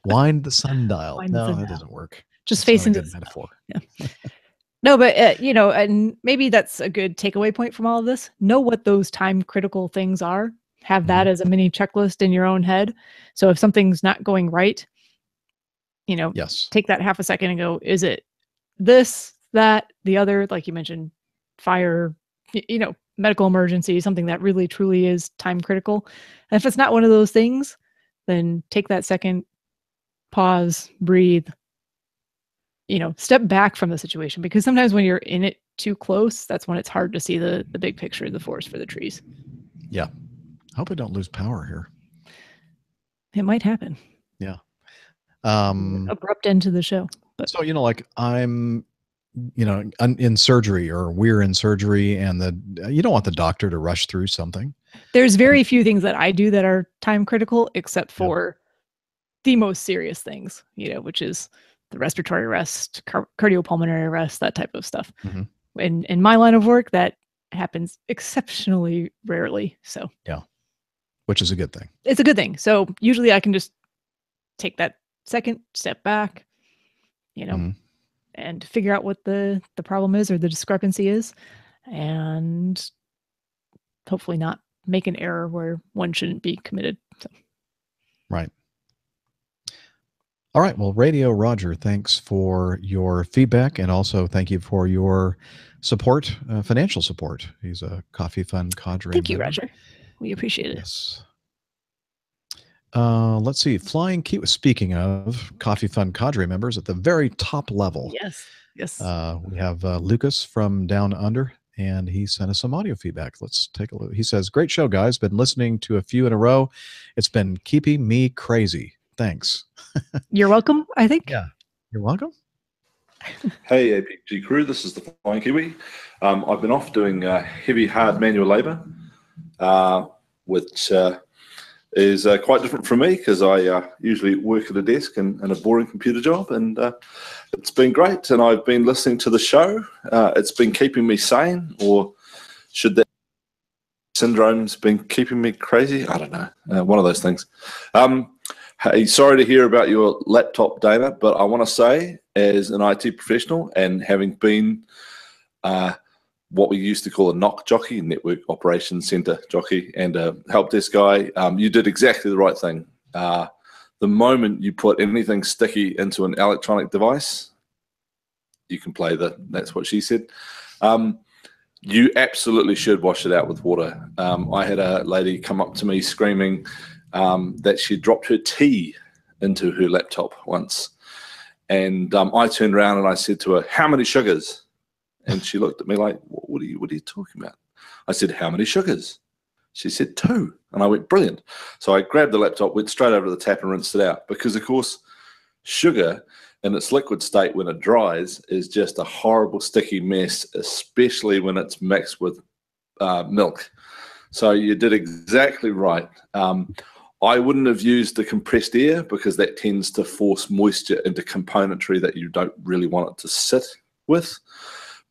Wind the sundial. Wind the No, that sundial. doesn't work. Just That's not a facing good this. metaphor. Yeah. No, but you know, and maybe that's a good takeaway point from all of this. Know what those time critical things are. Have that as a mini checklist in your own head. So if something's not going right, you know, Yes. take that half a second and go, is it this, that, the other, like you mentioned, fire, you know, medical emergency, something that really truly is time critical. And if it's not one of those things, then take that second, pause, breathe, you know, step back from the situation, because sometimes when you're in it too close, that's when it's hard to see the big picture, the forest for the trees. Yeah. I hope I don't lose power here. It might happen. Yeah. Abrupt end to the show. But So, you know, like I'm, you know, in surgery, or we're in surgery, and you don't want the doctor to rush through something. there's very few things that I do that are time critical, except Yeah. for the most serious things, you know, which is the respiratory arrest, cardiopulmonary arrest, that type of stuff. Mhm. In my line of work, that happens exceptionally rarely. So Yeah. Which is a good thing. it's a good thing. So usually I can just take that second step back, you know, Mhm. and figure out what the problem is or the discrepancy is, and hopefully not make an error where one shouldn't be committed. So. Right. All right. Well, Radio Roger, thanks for your feedback, and also thank you for your support, financial support. He's a Coffee Fund cadre Thank you, member. Roger. We appreciate it. Yes. Let's see. Flying Kiwi. Speaking of Coffee Fund cadre members at the very top level, Yes. Yes. we have Lucas from Down Under, and he sent us some audio feedback. Let's take a look. He says, "Great show, guys. Been listening to a few in a row. It's been keeping me crazy. Thanks." You're welcome, I think. Yeah. You're welcome. Hey, APG crew, this is the Flying Kiwi. I've been off doing heavy, hard manual labour, which is quite different from me, because I usually work at a desk and a boring computer job, and it's been great. And I've been listening to the show. It's been keeping me sane, or should that syndrome's been keeping me crazy? I don't know. One of those things. Hey, sorry to hear about your laptop, Dana, but I want to say, as an IT professional and having been what we used to call a NOC jockey, Network Operations Center jockey, and a help desk guy, you did exactly the right thing. The moment you put anything sticky into an electronic device, you can play that's what she said. You absolutely should wash it out with water. I had a lady come up to me screaming that she dropped her tea into her laptop once. And I turned around and I said to her, "How many sugars?" And she looked at me like, what are you talking about? I said, "How many sugars?" She said, "2." And I went, "Brilliant." So I grabbed the laptop, went straight over to the tap and rinsed it out, because of course, sugar in its liquid state when it dries is just a horrible sticky mess, especially when it's mixed with milk. So you did exactly right. I wouldn't have used the compressed air, because that tends to force moisture into componentry that you don't really want it to sit with.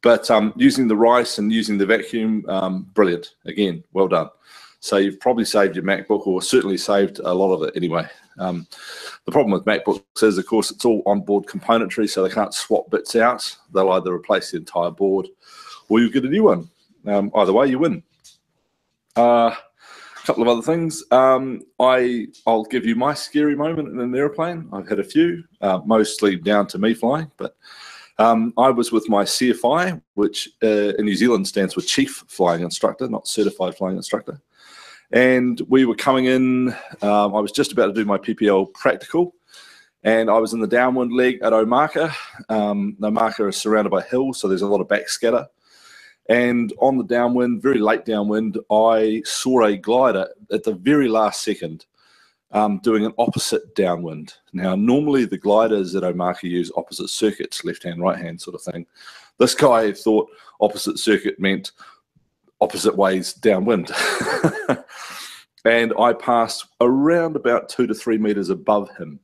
But using the rice and using the vacuum, brilliant. Again, well done. So you've probably saved your MacBook, or certainly saved a lot of it anyway. The problem with MacBooks is, of course, it's all onboard componentry, so they can't swap bits out. They'll either replace the entire board, or you get a new one. Either way, you win. Couple of other things. I'll give you my scary moment in an airplane. I've had a few, mostly down to me flying, but I was with my CFI, which in New Zealand stands for Chief Flying Instructor, not Certified Flying Instructor. And we were coming in, I was just about to do my PPL practical, and I was in the downwind leg at Omaka. Omaka is surrounded by hills, so there's a lot of backscatter. And on the downwind, very late downwind, I saw a glider at the very last second doing an opposite downwind. Now, normally the gliders at Omaka use opposite circuits, left-hand, right-hand sort of thing. This guy thought opposite circuit meant opposite ways downwind. And I passed around about 2 to 3 meters above him.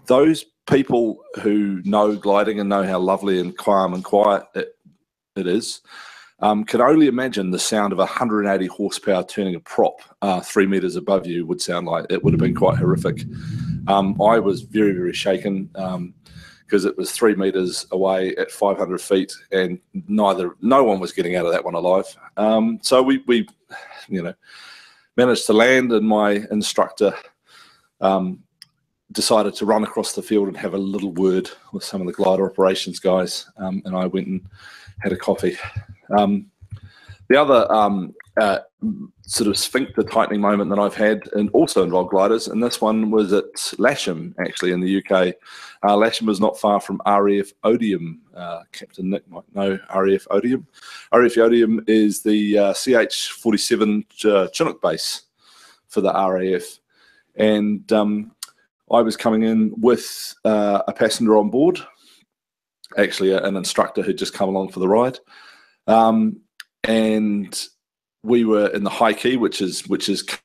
Those people who know gliding and know how lovely and calm and quiet it is, can only imagine the sound of 180 horsepower turning a prop 3 meters above you would sound like. It would have been quite horrific. I was very, very shaken because it was 3 meters away at 500 feet, and no one was getting out of that one alive. So we managed to land, and my instructor decided to run across the field and have a little word with some of the glider operations guys, and I went and had a coffee. The other sort of sphincter tightening moment that I've had, and also involved gliders, and this one was at Lasham, actually, in the UK. Lasham is not far from RAF Odium. Captain Nick might know RAF Odium. RAF Odium is the CH-47 Chinook base for the RAF. And I was coming in with a passenger on board, actually an instructor who'd just come along for the ride. And we were in the high key, which is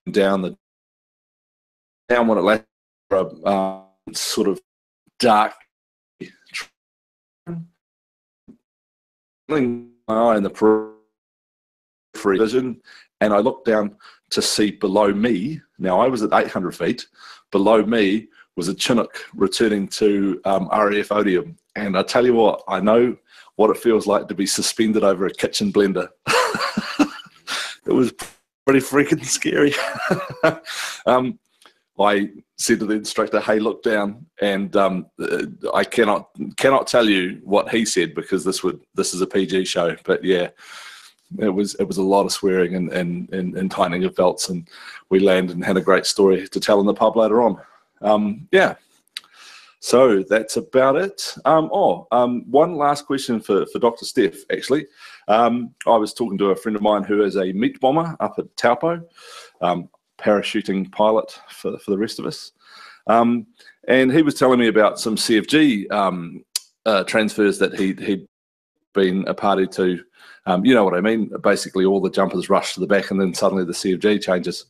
down one at last, sort of dark, my eye in the periphery vision, and I looked down to see below me. Now I was at 800 feet. Below me was a Chinook returning to RAF Odium, and I tell you what, I know what it feels like to be suspended over a kitchen blender. It was pretty freaking scary. I said to the instructor, "Hey, look down," and I cannot tell you what he said because this is a PG show. But yeah, it was a lot of swearing and tightening of belts, and we landed and had a great story to tell in the pub later on. Yeah. So that's about it. One last question for Dr. Steph, actually. I was talking to a friend of mine who is a meat bomber up at Taupo, parachuting pilot for the rest of us. And he was telling me about some CFG transfers that he'd been a party to. You know what I mean? Basically, all the jumpers rush to the back and then suddenly the CFG changes.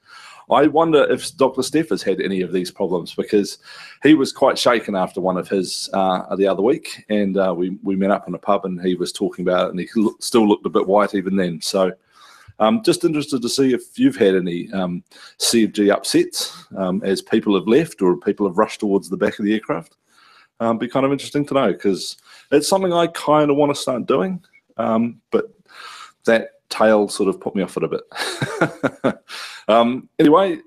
I wonder if Dr. Steph has had any of these problems, because he was quite shaken after one of his the other week, and we met up in a pub and he was talking about it, and he still looked a bit white even then. So just interested to see if you've had any CFG upsets as people have left or people have rushed towards the back of the aircraft. Be kind of interesting to know, because it's something I kind of want to start doing, but that tail sort of put me off it a bit. Anyway,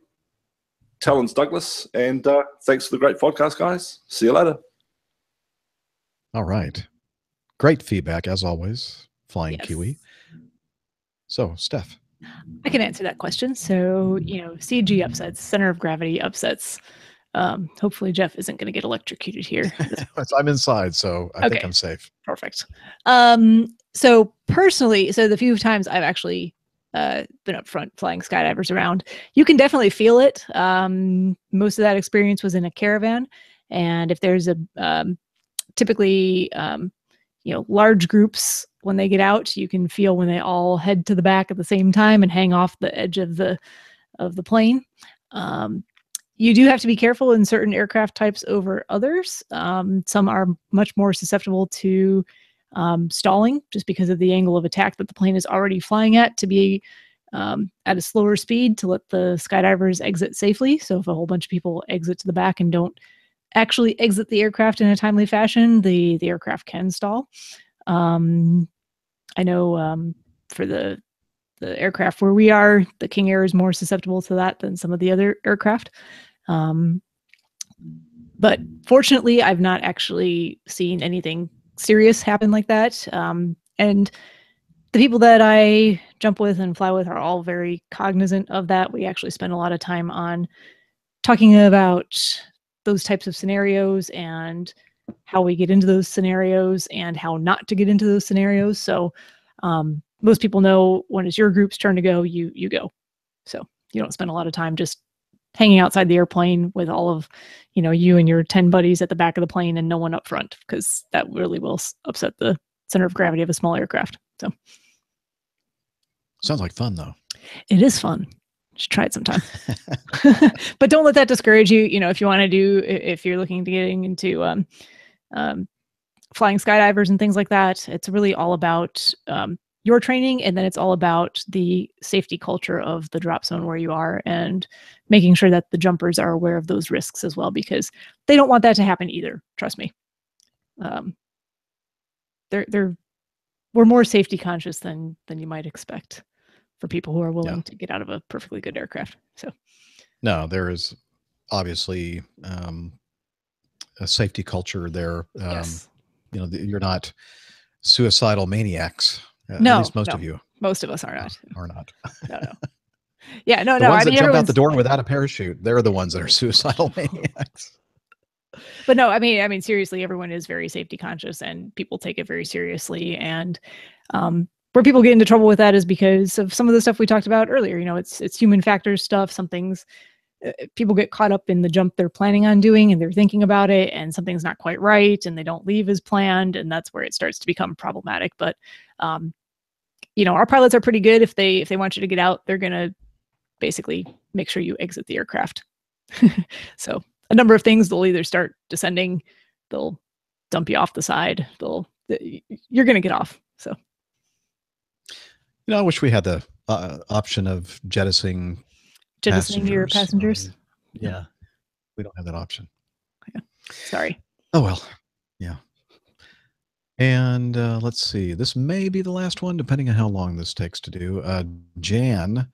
Talons Douglas, and thanks for the great podcast, guys. See you later. All right. Great feedback, as always, Flying Yes. Kiwi. So, Steph. I can answer that question. So, CG upsets, center of gravity upsets. Hopefully Jeff isn't going to get electrocuted here. I'm inside, so I think I'm safe. Perfect. So personally, the few times I've actually been up front flying skydivers around, you can definitely feel it. Most of that experience was in a caravan, and if there's typically large groups, when they get out, you can feel when they all head to the back at the same time and hang off the edge of the plane. You do have to be careful in certain aircraft types over others. Some are much more susceptible to stalling, just because of the angle of attack that the plane is already flying at, to be at a slower speed to let the skydivers exit safely. So if a whole bunch of people exit to the back and don't actually exit the aircraft in a timely fashion, the aircraft can stall. I know for the aircraft where we are, the King Air is more susceptible to that than some of the other aircraft. But fortunately, I've not actually seen anything serious happen like that. And the people that I jump with and fly with are all very cognizant of that. We actually spend a lot of time on talking about those types of scenarios and how we get into those scenarios and how not to get into those scenarios. So most people know when it's your group's turn to go, you go. So you don't spend a lot of time just hanging outside the airplane with all of, you and your 10 buddies at the back of the plane and no one up front, because that really will upset the center of gravity of a small aircraft. So sounds like fun, though. It is fun. Just try it sometime. But don't let that discourage you. If you want to if you're looking to getting into flying skydivers and things like that, it's really all about your training, and then it's all about the safety culture of the drop zone where you are, and making sure that the jumpers are aware of those risks as well, because they don't want that to happen either. Trust me. We're more safety conscious than you might expect for people who are willing to get out of a perfectly good aircraft. So no, there is obviously a safety culture there. yes. You're not suicidal maniacs. No, at least most of you most of us are not. are not. No. Yeah, no. The ones I mean, that jump out the door without a parachute, they're the ones that are suicidal maniacs. But no, I mean, seriously, everyone is very safety conscious, and people take it very seriously. And where people get into trouble with that is because of some of the stuff we talked about earlier. It's human factors stuff. Some things, people get caught up in the jump they're planning on doing, and they're thinking about it, and something's not quite right, and they don't leave as planned, and that's where it starts to become problematic. But our pilots are pretty good. If they want you to get out, they're gonna basically make sure you exit the aircraft. So a number of things, they'll either start descending, they'll dump you off the side, you're going to get off. So, I wish we had the option of jettisoning your passengers. Yeah, we don't have that option. Yeah. Sorry. Oh, well, yeah. And let's see, this may be the last one, depending on how long this takes to do. Jan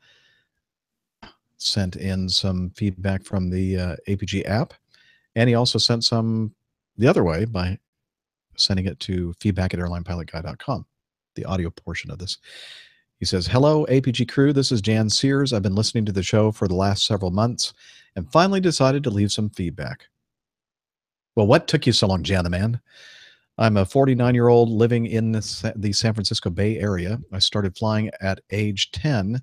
sent in some feedback from the APG app, and he also sent some the other way by sending it to feedback@airlinepilotguy.com, the audio portion of this. He says, "Hello, APG crew. This is Jan Sears. I've been listening to the show for the last several months and finally decided to leave some feedback." Well, what took you so long, Jan the man? I'm a 49-year-old living in the San Francisco Bay Area. I started flying at age 10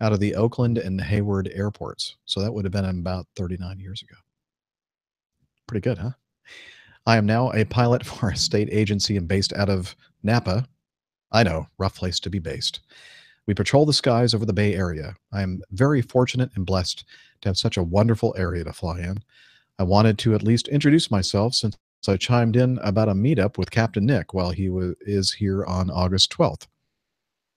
out of the Oakland and Hayward airports. So that would have been about 39 years ago. Pretty good, huh? I am now a pilot for a state agency and based out of Napa. I know, rough place to be based. We patrol the skies over the Bay Area. I am very fortunate and blessed to have such a wonderful area to fly in. I wanted to at least introduce myself since I chimed in about a meetup with Captain Nick while he is here on August 12th.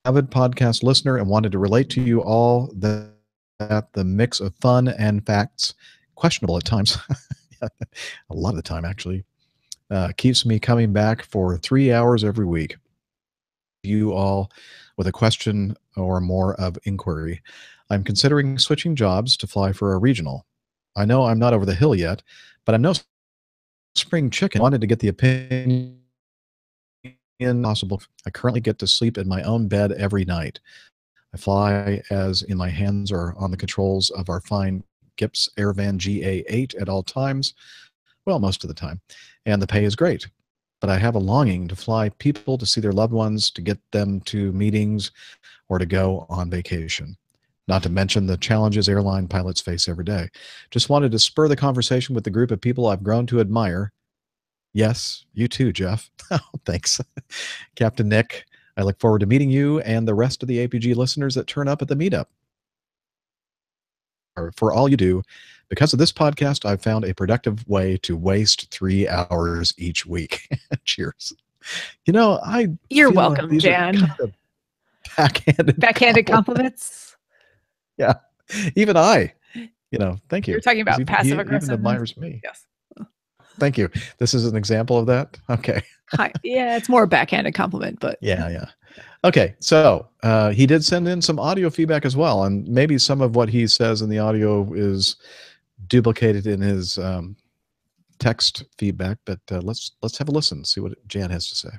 Avid podcast listener and wanted to relate to you all that the mix of fun and facts, questionable at times, a lot of the time actually, keeps me coming back for 3 hours every week. You all with a question or more of inquiry. I'm considering switching jobs to fly for a regional. I know I'm not over the hill yet, but I'm no spring chicken. I wanted to get the opinion possible. I currently get to sleep in my own bed every night. I fly as in my hands are on the controls of our fine Gips Airvan GA8 at all times. Well, most of the time. And the pay is great. But I have a longing to fly people to see their loved ones, to get them to meetings, or to go on vacation. Not to mention the challenges airline pilots face every day. Just wanted to spur the conversation with the group of people I've grown to admire. Yes, you too, Jeff. Oh, thanks. Captain Nick, I look forward to meeting you and the rest of the APG listeners that turn up at the meetup. For all you do, because of this podcast, I've found a productive way to waste 3 hours each week. Cheers. You're welcome, Jan. Kind of backhanded compliments. Yeah, even I, thank you. You're talking about passive He aggressive. even admires me. Yes. Thank you. This is an example of that. Okay. Hi. Yeah, it's more a backhanded compliment, but yeah. Okay, so he did send in some audio feedback as well, and maybe some of what he says in the audio is duplicated in his text feedback. But let's have a listen, see what Jan has to say.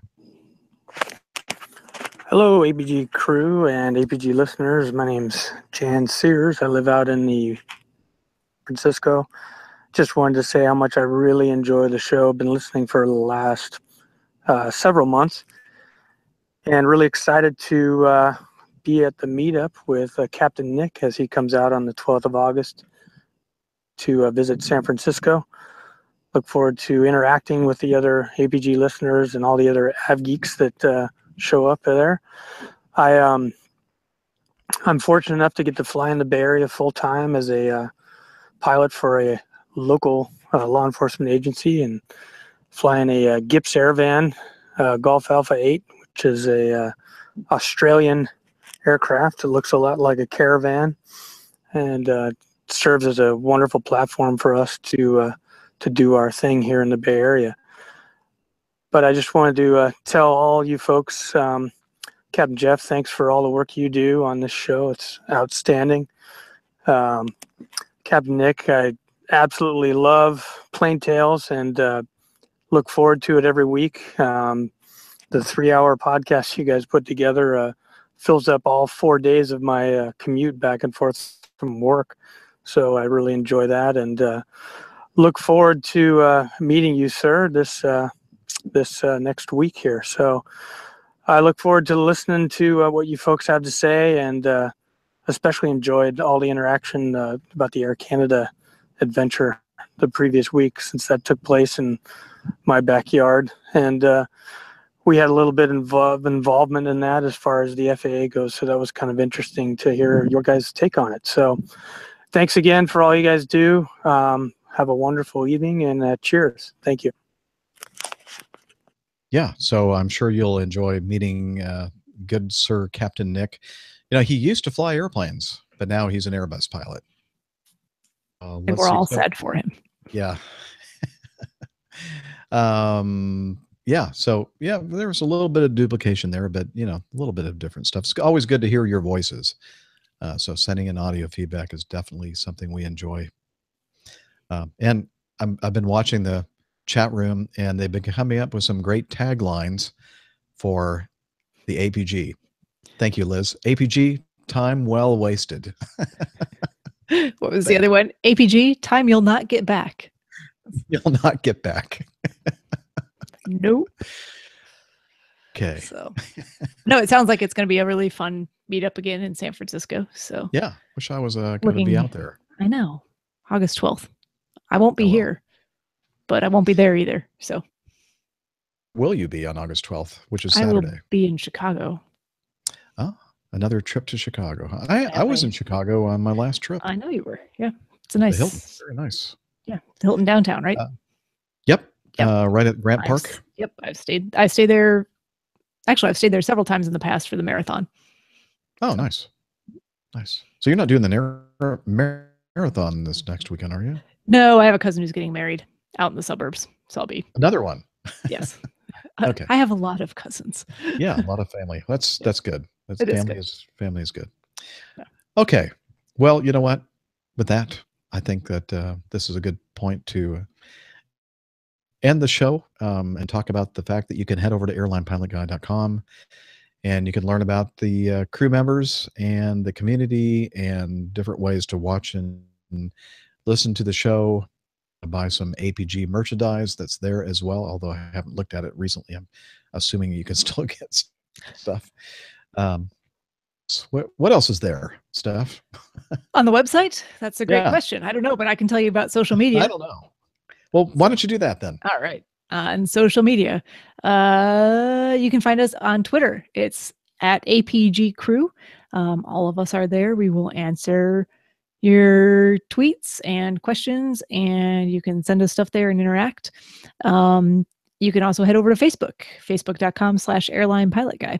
Hello, APG crew and APG listeners. My name's Jan Sears. I live out in the Francisco. Just wanted to say how much I really enjoy the show. I've been listening for the last several months, and really excited to be at the meetup with Captain Nick as he comes out on the 12th of August to visit San Francisco. Look forward to interacting with the other APG listeners and all the other Av geeks that show up there. I'm fortunate enough to get to fly in the Bay Area full time as a pilot for a local law enforcement agency, and flying a Gips Airvan Golf Alpha 8, which is a Australian aircraft. It looks a lot like a Caravan, and serves as a wonderful platform for us to do our thing here in the Bay Area. But I just wanted to tell all you folks, Captain Jeff, thanks for all the work you do on this show. It's outstanding. Captain Nick, I absolutely love Plain Tales and look forward to it every week. The 3-hour podcast you guys put together fills up all 4 days of my commute back and forth from work. So I really enjoy that, and look forward to meeting you, sir, this next week here. So I look forward to listening to what you folks have to say, and especially enjoyed all the interaction about the Air Canada adventure the previous week, since that took place in my backyard. And we had a little bit of involvement in that as far as the FAA goes. So that was kind of interesting to hear your guys' take on it. So thanks again for all you guys do. Have a wonderful evening, and cheers. Thank you. Yeah, so I'm sure you'll enjoy meeting good Sir Captain Nick. You know, he used to fly airplanes, but now he's an Airbus pilot. And we're all sad for him. Yeah. Yeah, so yeah, there was a little bit of duplication there, but you know, a little bit of different stuff. It's always good to hear your voices. So sending in audio feedback is definitely something we enjoy. And I've been watching the chat room, and they've been coming up with some great taglines for the APG. Thank you, Liz. APG, time well wasted. What was the other one? APG, time you'll not get back. You'll not get back. Nope. Okay. So, no, it sounds like it's going to be a really fun meetup again in San Francisco. So yeah, wish I was going to be out there. I know. August 12th. I won't be well. here, but I won't be there either. So will you be on August 12th, which is I Saturday? will be in Chicago. Oh, another trip to Chicago. I was in Chicago on my last trip. I know you were. Yeah. It's a nice. The Hilton. Very nice. Yeah. The Hilton downtown, right? Yep. Right at Grant Park. Yep. I stayed there. Actually, I've stayed there several times in the past for the marathon. Oh, nice. Nice. So you're not doing the marathon this next weekend, are you? No, I have a cousin who's getting married out in the suburbs. So I'll be. Another one. Yes. Okay. I have a lot of cousins. Yeah, a lot of family. That's good. Family is good. Yeah. Okay. Well, you know what? With that, I think that this is a good point to end the show and talk about the fact that you can head over to airlinepilotguy.com and you can learn about the crew members and the community and different ways to watch and listen to the show, buy some APG merchandise that's there as well, although I haven't looked at it recently. I'm assuming you can still get stuff. What else is there, Steph? On the website? That's a great question. I don't know, but I can tell you about social media. I don't know. Well, why don't you do that then? All right. On social media, you can find us on Twitter. It's at APG Crew. All of us are there. We will answer your tweets and questions, and you can send us stuff there and interact. You can also head over to Facebook, facebook.com/airlinepilotguy.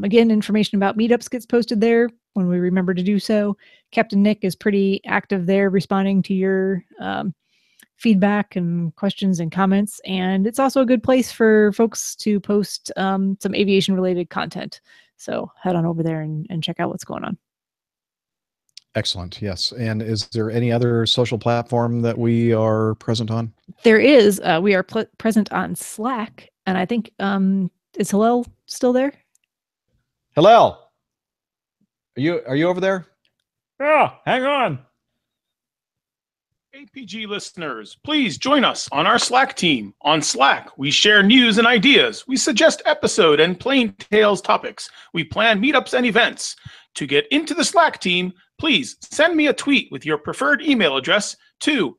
Again, information about meetups gets posted there when we remember to do so. Captain Nick is pretty active there, responding to your feedback and questions and comments. And it's also a good place for folks to post some aviation related content. So head on over there and check out what's going on. Excellent. Yes. And is there any other social platform that we are present on? There is. We are present on Slack. And I think, is Hillel still there? Hillel, are you over there? Oh, hang on. APG listeners, please join us on our Slack team. On Slack, we share news and ideas. We suggest episode and Plain Tales topics. We plan meetups and events. To get into the Slack team, please send me a tweet with your preferred email address to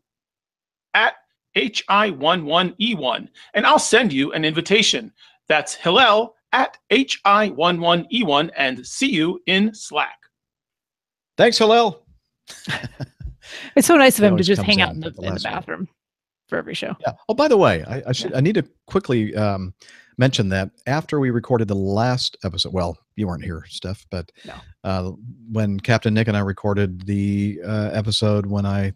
@hi11e1, and I'll send you an invitation. That's Hillel @hi11e1, and see you in Slack. Thanks, Hillel. It's so nice of him to always just comes hang out in in at the the last bathroom for every show. Yeah. Oh, by the way, I need to quickly mention that after we recorded the last episode, well, you weren't here, Steph, but No. when Captain Nick and I recorded the episode when I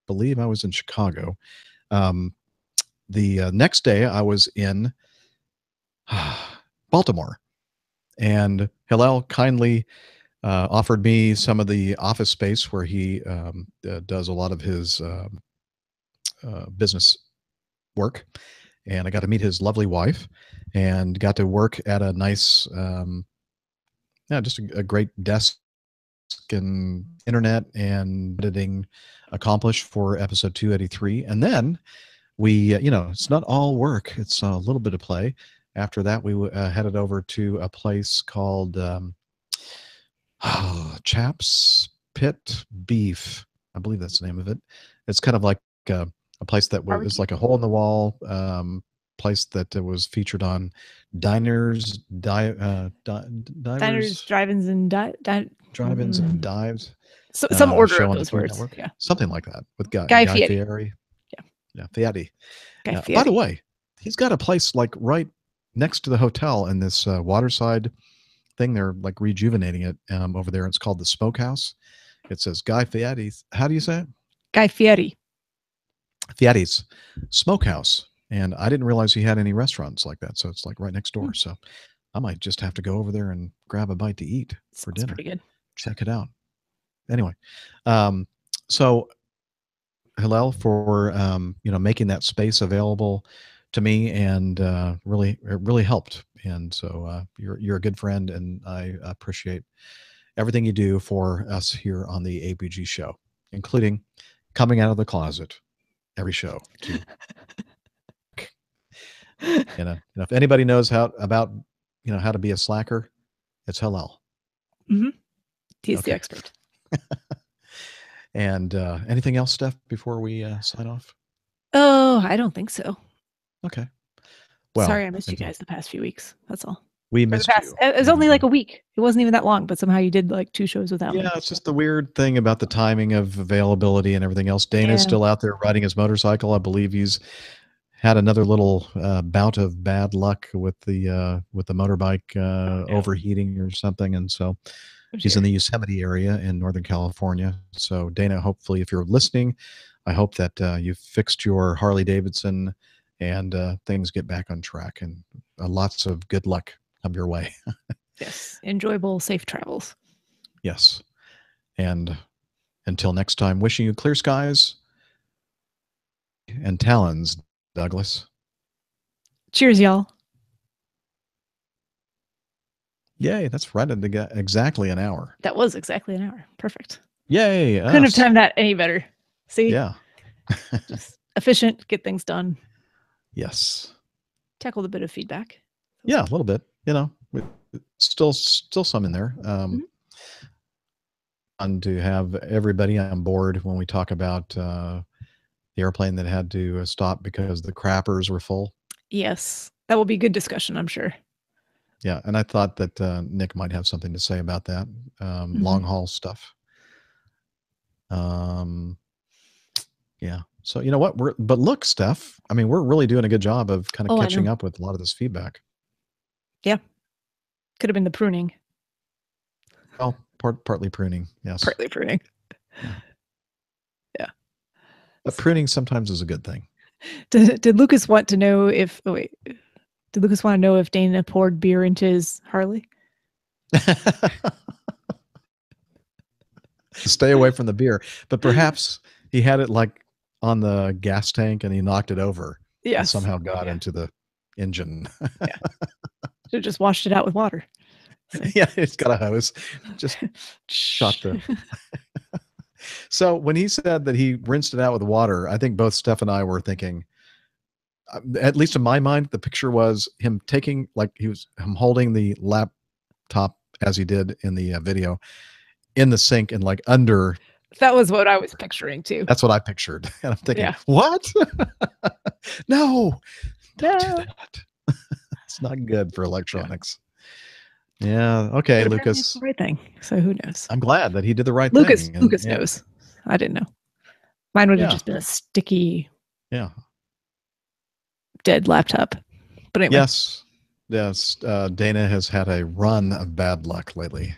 believe I was in Chicago, the next day I was in Baltimore, and Hillel kindly offered me some of the office space where he does a lot of his business work, and I got to meet his lovely wife, and got to work at a nice, just a great desk and internet and editing accomplished for episode 283, and then we, it's not all work; it's a little bit of play. After that, we headed over to a place called Chaps Pit Beef. I believe that's the name of it. It's kind of like a place that was like a hole in the wall place that was featured on diners, Diners, divers, drive-ins, and drive-ins and dives. So, some order show of on the those Food words. Network. Yeah. Something like that with Guy Fieri. Fieri. Yeah, Fieri. Guy By the Fieri. way, he's got a place like right next to the hotel in this waterside thing. They're like rejuvenating it over there. It's called the Smokehouse. It says Guy Fieri's. How do you say it? Guy Fieri. Fieri's Smokehouse. And I didn't realize he had any restaurants like that. So it's like right next door. So I might just have to go over there and grab a bite to eat for dinner. Pretty good. Check it out. Anyway, so Hillel for making that space available to me, and it really helped. And so you're a good friend, and I appreciate everything you do for us here on the APG show, including coming out of the closet every show. If anybody knows how to be a slacker, it's Hillel. Mm-hmm. He's the expert. And anything else, Steph, before we sign off? Oh, I don't think so. Okay. Well, sorry I missed you guys the past few weeks. That's all. We missed you. It was only like a week. It wasn't even that long, but somehow you did like 2 shows without me. Yeah, it's just the weird thing about the timing of availability and everything else. Dana's still out there riding his motorcycle. I believe he's had another little bout of bad luck with the motorbike overheating or something, and so he's in the Yosemite area in Northern California. So Dana, hopefully, if you're listening, I hope that you've fixed your Harley Davidson and things get back on track, and lots of good luck come your way. Yes, enjoyable, safe travels. Yes, and until next time, wishing you clear skies and talons, Douglas. Cheers, y'all. Yay, that's right at exactly an hour. That was exactly an hour. Perfect. Yay. Couldn't have timed that any better. See? Yeah. Just efficient, get things done. Yes. Tackled a bit of feedback. Yeah, a little bit. Still some in there. Fun to have everybody on board when we talk about the airplane that had to stop because the crappers were full. Yes, that will be good discussion, I'm sure. Yeah, and I thought that Nick might have something to say about that long haul stuff. Yeah. So you know what? But look, Steph. I mean, we're really doing a good job of kind of catching up with a lot of this feedback. Yeah. Could have been the pruning. Well, partly pruning. Yes. Partly pruning. Yeah. But pruning sometimes is a good thing. Did Lucas want to know if? Oh wait. Did Lucas want to know if Dana poured beer into his Harley? Stay away from the beer, but perhaps he had it like on the gas tank and he knocked it over. Yeah. Somehow got into the engine. Yeah. Should have just washed it out with water. So. Yeah, it's got a hose. Just shot the. So when he said that he rinsed it out with water, I think both Steph and I were thinking, at least in my mind, the picture was him taking, like him holding the laptop as he did in the video in the sink and like under. That was what I was picturing too. That's what I pictured. And I'm thinking, what? No, don't do that. It's not good for electronics. Yeah. Okay, but Lucas. It's the right thing. So who knows? I'm glad that he did the right thing. And, Lucas knows. I didn't know. Mine would have just been a sticky, dead laptop. But anyway. Yes. Yes, Dana has had a run of bad luck lately.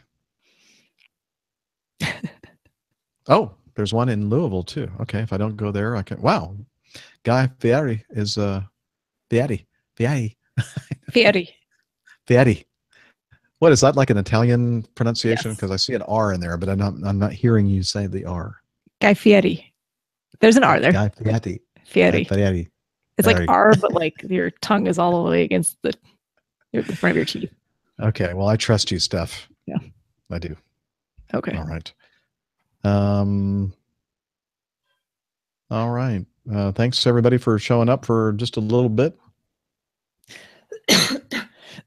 Oh, there's one in Louisville too. Okay, if I don't go there, I can. Wow, Guy Fieri is Fieri. Fieri. What is that, like an Italian pronunciation? Yes. Because I see an R in there, but I'm not hearing you say the R. Guy Fieri. There's an R there. Guy Fieri. Fieri. Fieri. It's like Fieri. R, but like your tongue is all the way against the front of your teeth. Okay, well, I trust you, Steph. Yeah. I do. Okay. All right. All right. Thanks everybody for showing up for just a little bit.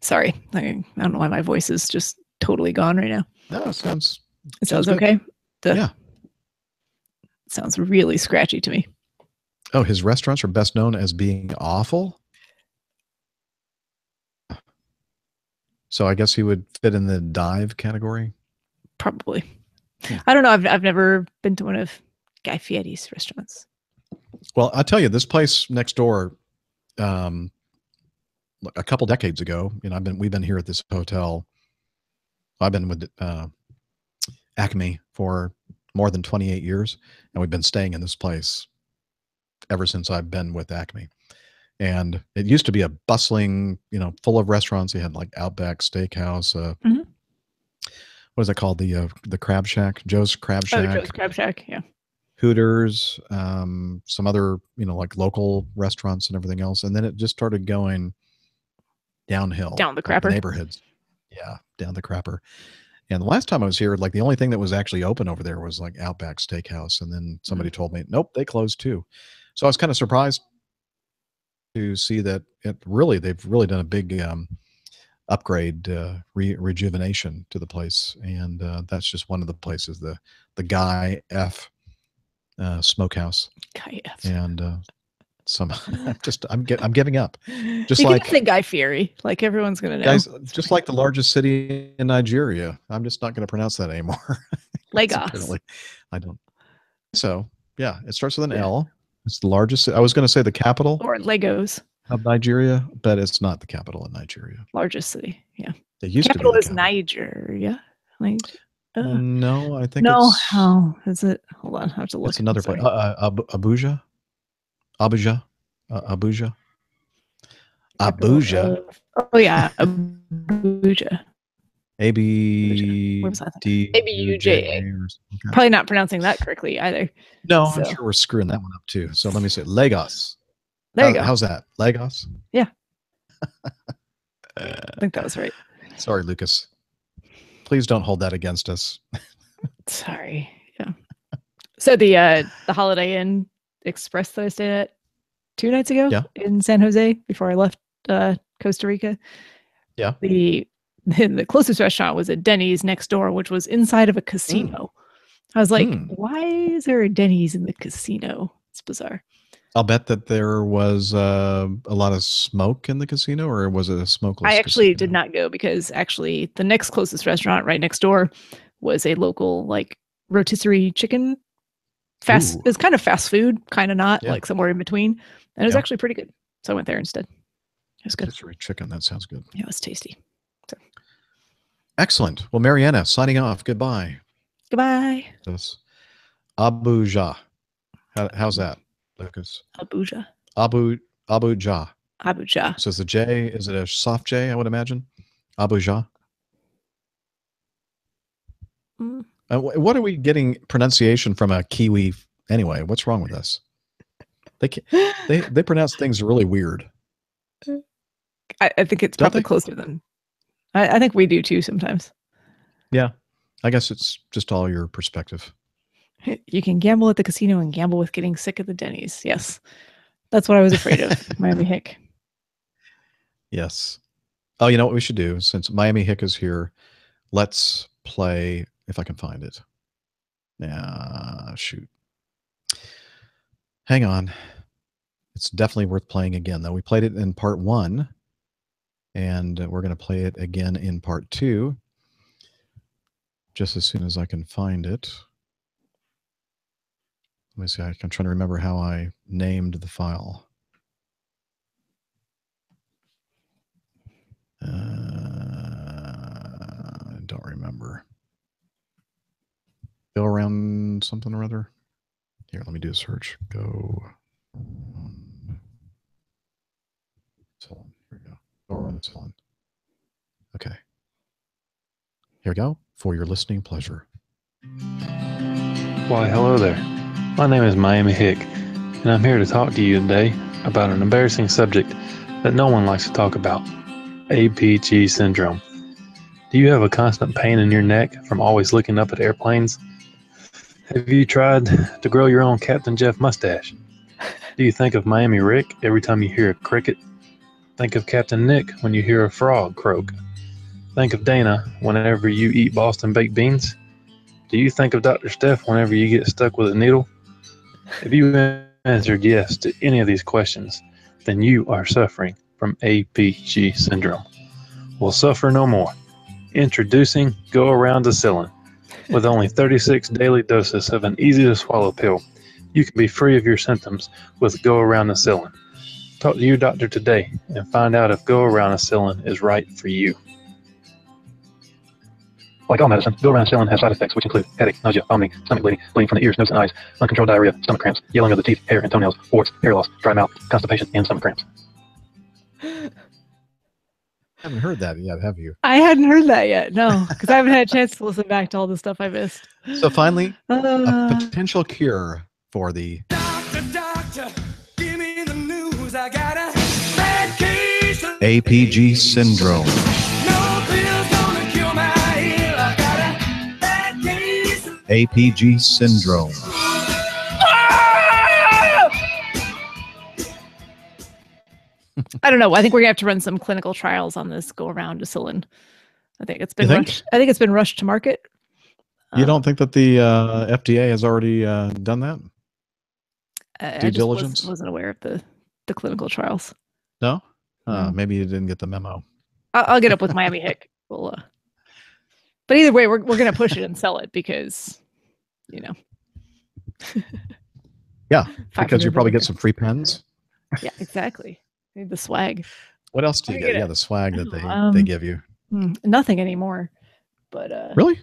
Sorry. I don't know why my voice is just totally gone right now. No, it sounds good. Okay? Yeah. Sounds really scratchy to me. Oh, his restaurants are best known as being awful? So I guess he would fit in the dive category? Probably. Yeah. I don't know. I've never been to one of Guy Fieri's restaurants. Well, I'll tell you, this place next door, a couple decades ago, we've been here at this hotel. I've been with Acme for more than 28 years, and we've been staying in this place ever since I've been with Acme. And it used to be a bustling, full of restaurants. You had like Outback Steakhouse. What is it called? The Crab Shack, Joe's Crab Shack. Oh, Joe's Crab Shack, yeah. Hooters, some other, like local restaurants and everything else. And then it just started going downhill. Down the like crapper. the neighborhoods. Yeah, down the crapper. And the last time I was here, like the only thing that was actually open over there was like Outback Steakhouse. And then somebody told me, nope, they closed too. So I was kind of surprised to see that they've really done a big upgrade, rejuvenation to the place. And that's just one of the places, the Guy F Smokehouse. Guy F. And I'm giving up. Just you like can say Guy Fieri, like everyone's gonna know. Guys, just like the largest city in Nigeria. I'm just not going to pronounce that anymore. Lagos. Apparently, I don't. So yeah, it starts with an L. It's the largest. I was going to say the capital Or Lagos. of Nigeria, but it's not the capital of Nigeria. Largest city. Yeah. It used capital to be is Nigeria. No, I think no. it's. How is it? Hold on, I have to look. It's another place. Abuja. Oh yeah, Abuja. ABUJA. Probably not pronouncing that correctly either. No, I'm sure we're screwing that one up too. So let me say Lagos. There you go. How's that? Lagos? Yeah. I think that was right. Sorry, Lucas. Please don't hold that against us. Sorry. Yeah. So the Holiday Inn Express that I stayed at 2 nights ago in San Jose before I left Costa Rica. Yeah. The closest restaurant was at Denny's next door, which was inside of a casino. I was like, why is there a Denny's in the casino? It's bizarre. I'll bet that there was a lot of smoke in the casino, or was it a smokeless I actually casino? did not go because actually the next closest restaurant right next door was a local like rotisserie chicken it's kind of fast food, kind of not, like somewhere in between. And it was actually pretty good. So I went there instead. It was good. Rotisserie chicken, that sounds good. Yeah, it was tasty. So. Excellent. Well, Mariana, signing off. Goodbye. Goodbye. Abuja. How's that, Lucas? Abuja. Abuja. Abuja. So is the J, is it a soft J, I would imagine? Abuja. What are we getting pronunciation from a Kiwi anyway? What's wrong with us? They pronounce things really weird. I think it's probably closer than I think we do too sometimes. Yeah. I guess it's just all your perspective. You can gamble at the casino and gamble with getting sick at the Denny's. Yes. That's what I was afraid of. Miami Hick. Yes. Oh, you know what we should do? Since Miami Hick is here, let's play, if I can find it. Shoot. Hang on. It's definitely worth playing again, though. We played it in part 1, and we're going to play it again in part 2, just as soon as I can find it. Let me see. I'm trying to remember how I named the file. I don't remember. Go around something or other. Here, let me do a search. Go. Here we go. Go around Solon. Okay. Here we go. For your listening pleasure. Why, hello there. My name is Miami Hick, and I'm here to talk to you today about an embarrassing subject that no one likes to talk about, APG syndrome. Do you have a constant pain in your neck from always looking up at airplanes? Have you tried to grow your own Captain Jeff mustache? Do you think of Miami Rick every time you hear a cricket? Think of Captain Nick when you hear a frog croak. Think of Dana whenever you eat Boston baked beans. Do you think of Dr. Steph whenever you get stuck with a needle? If you answered yes to any of these questions, then you are suffering from APG syndrome. Well, suffer no more. Introducing Go Around Acillin. With only 36 daily doses of an easy-to-swallow pill, you can be free of your symptoms with Go Around Acillin. Talk to your doctor today and find out if Go Around Acillin is right for you. Like all medicine, Go Around Acillin has side effects which include headache, nausea, vomiting, stomach bleeding, bleeding from the ears, nose, and eyes, uncontrolled diarrhea, stomach cramps, yellowing of the teeth, hair, and toenails, warts, hair loss, dry mouth, constipation, and stomach cramps. I haven't heard that yet, have you? I hadn't heard that yet, no, because I haven't had a chance to listen back to all the stuff I missed. So finally, a potential cure for the Doctor, give me the news. I got a bad case of APG syndrome. no pills gonna cure my ill. I got a bad case of APG syndrome. I don't know. I think we're gonna have to run some clinical trials on this Go Around Acillin. I think it's been You think? rushed. I think it's been rushed to market. You don't think that the FDA has already done that? I Due just diligence? wasn't aware of the clinical trials. No? No. Maybe you didn't get the memo. I'll get up with Miami Hick. We'll, but either way, we're gonna push it and sell it because, you know. Yeah, because you probably get $500. some free pens. Yeah, exactly. Need the swag. What else do you I get? get Yeah, it. the swag that they Um, give you. Nothing anymore. But Really?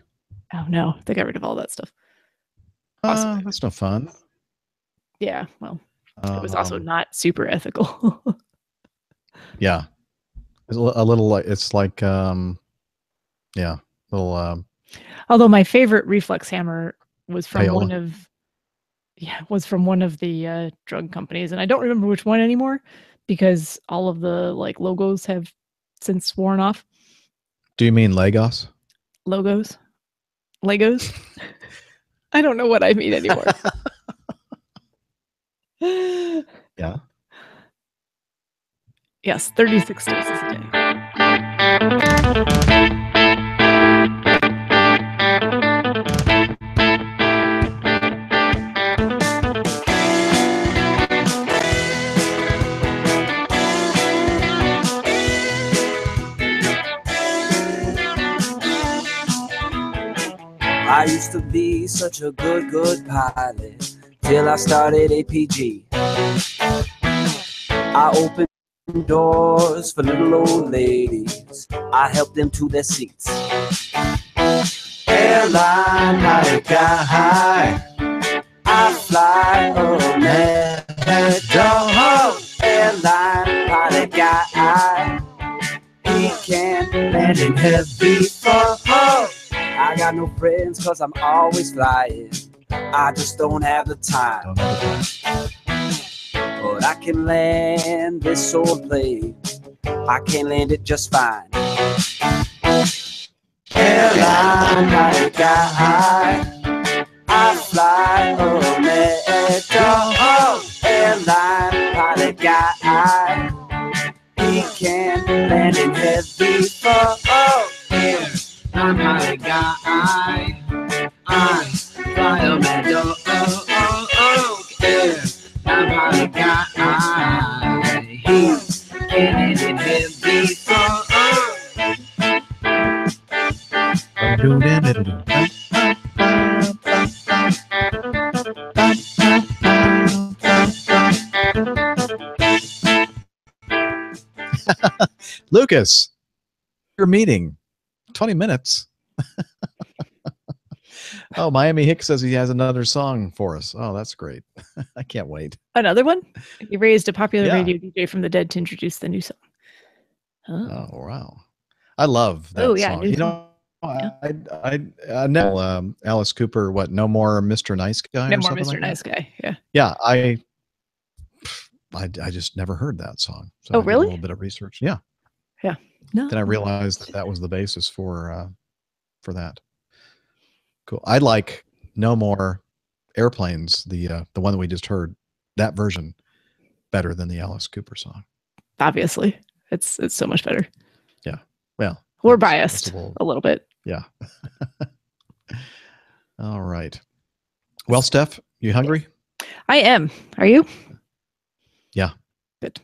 oh no, they got rid of all that stuff. Awesome. That's no fun. Yeah, well, it was also Um, not super ethical. Yeah, it's a little like it's like yeah, little Although my favorite reflex hammer was from Payola. one of the drug companies, and I don't remember which one anymore because all of the like logos have since worn off. Do you mean Lagos? Legos. I don't know what I mean anymore. Yeah. Yes, 36 doses a day. I used to be such a good pilot till I started APG. I opened doors for little old ladies. I helped them to their seats. Airline pilot guy, I fly dog. Airline pilot guy, he can't land in heavy fall. I got no friends cause I'm always flying. I just don't have the time. But I can land this old plane. I can land it just fine. Airline pilot guy, I fly dog. Airline pilot guy, he can land in heavy fall. I'm pilot guy, I fly a meadow. I'm pilot guy, he can land in heavy fall. Lucas, your meeting. 20 minutes. Oh, Miami Hick says he has another song for us. Oh, that's great. I can't wait. Another one? He raised a popular Yeah. radio DJ from the dead to introduce the new song. Oh, wow. I love that Oh, yeah, song. new You song. know, I know Alice Cooper, what, No More Mr. Nice Guy No or more something Mr. like Nice that? Guy. Yeah. Yeah, I just never heard that song. So Oh, I did a really? little bit of research. Yeah. Yeah. No. Then I realized that was the basis for that. Cool. I like No More Airplanes, the one that we just heard, that version better than the Alice Cooper song. Obviously. It's so much better. Yeah. Well, We're that's biased a little bit. yeah. All right. Well, Steph, you hungry? I am. Are you? Yeah. Good.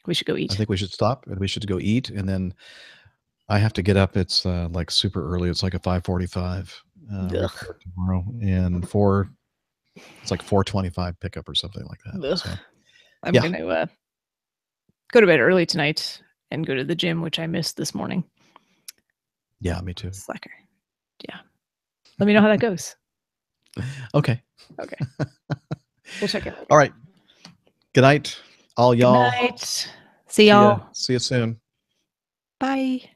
We should go eat. I think we should stop and we should go eat, and then I have to get up. It's like super early. It's like a 5:45 report tomorrow, and it's like 4:25 pickup or something like that. So, I'm yeah. going to go to bed early tonight and go to the gym, which I missed this morning. Yeah, me too. Slacker. Yeah. Let me know how that goes. Okay. Okay. We'll check it out. All right. Good night, all y'all. Good night. See y'all. See you soon. Bye.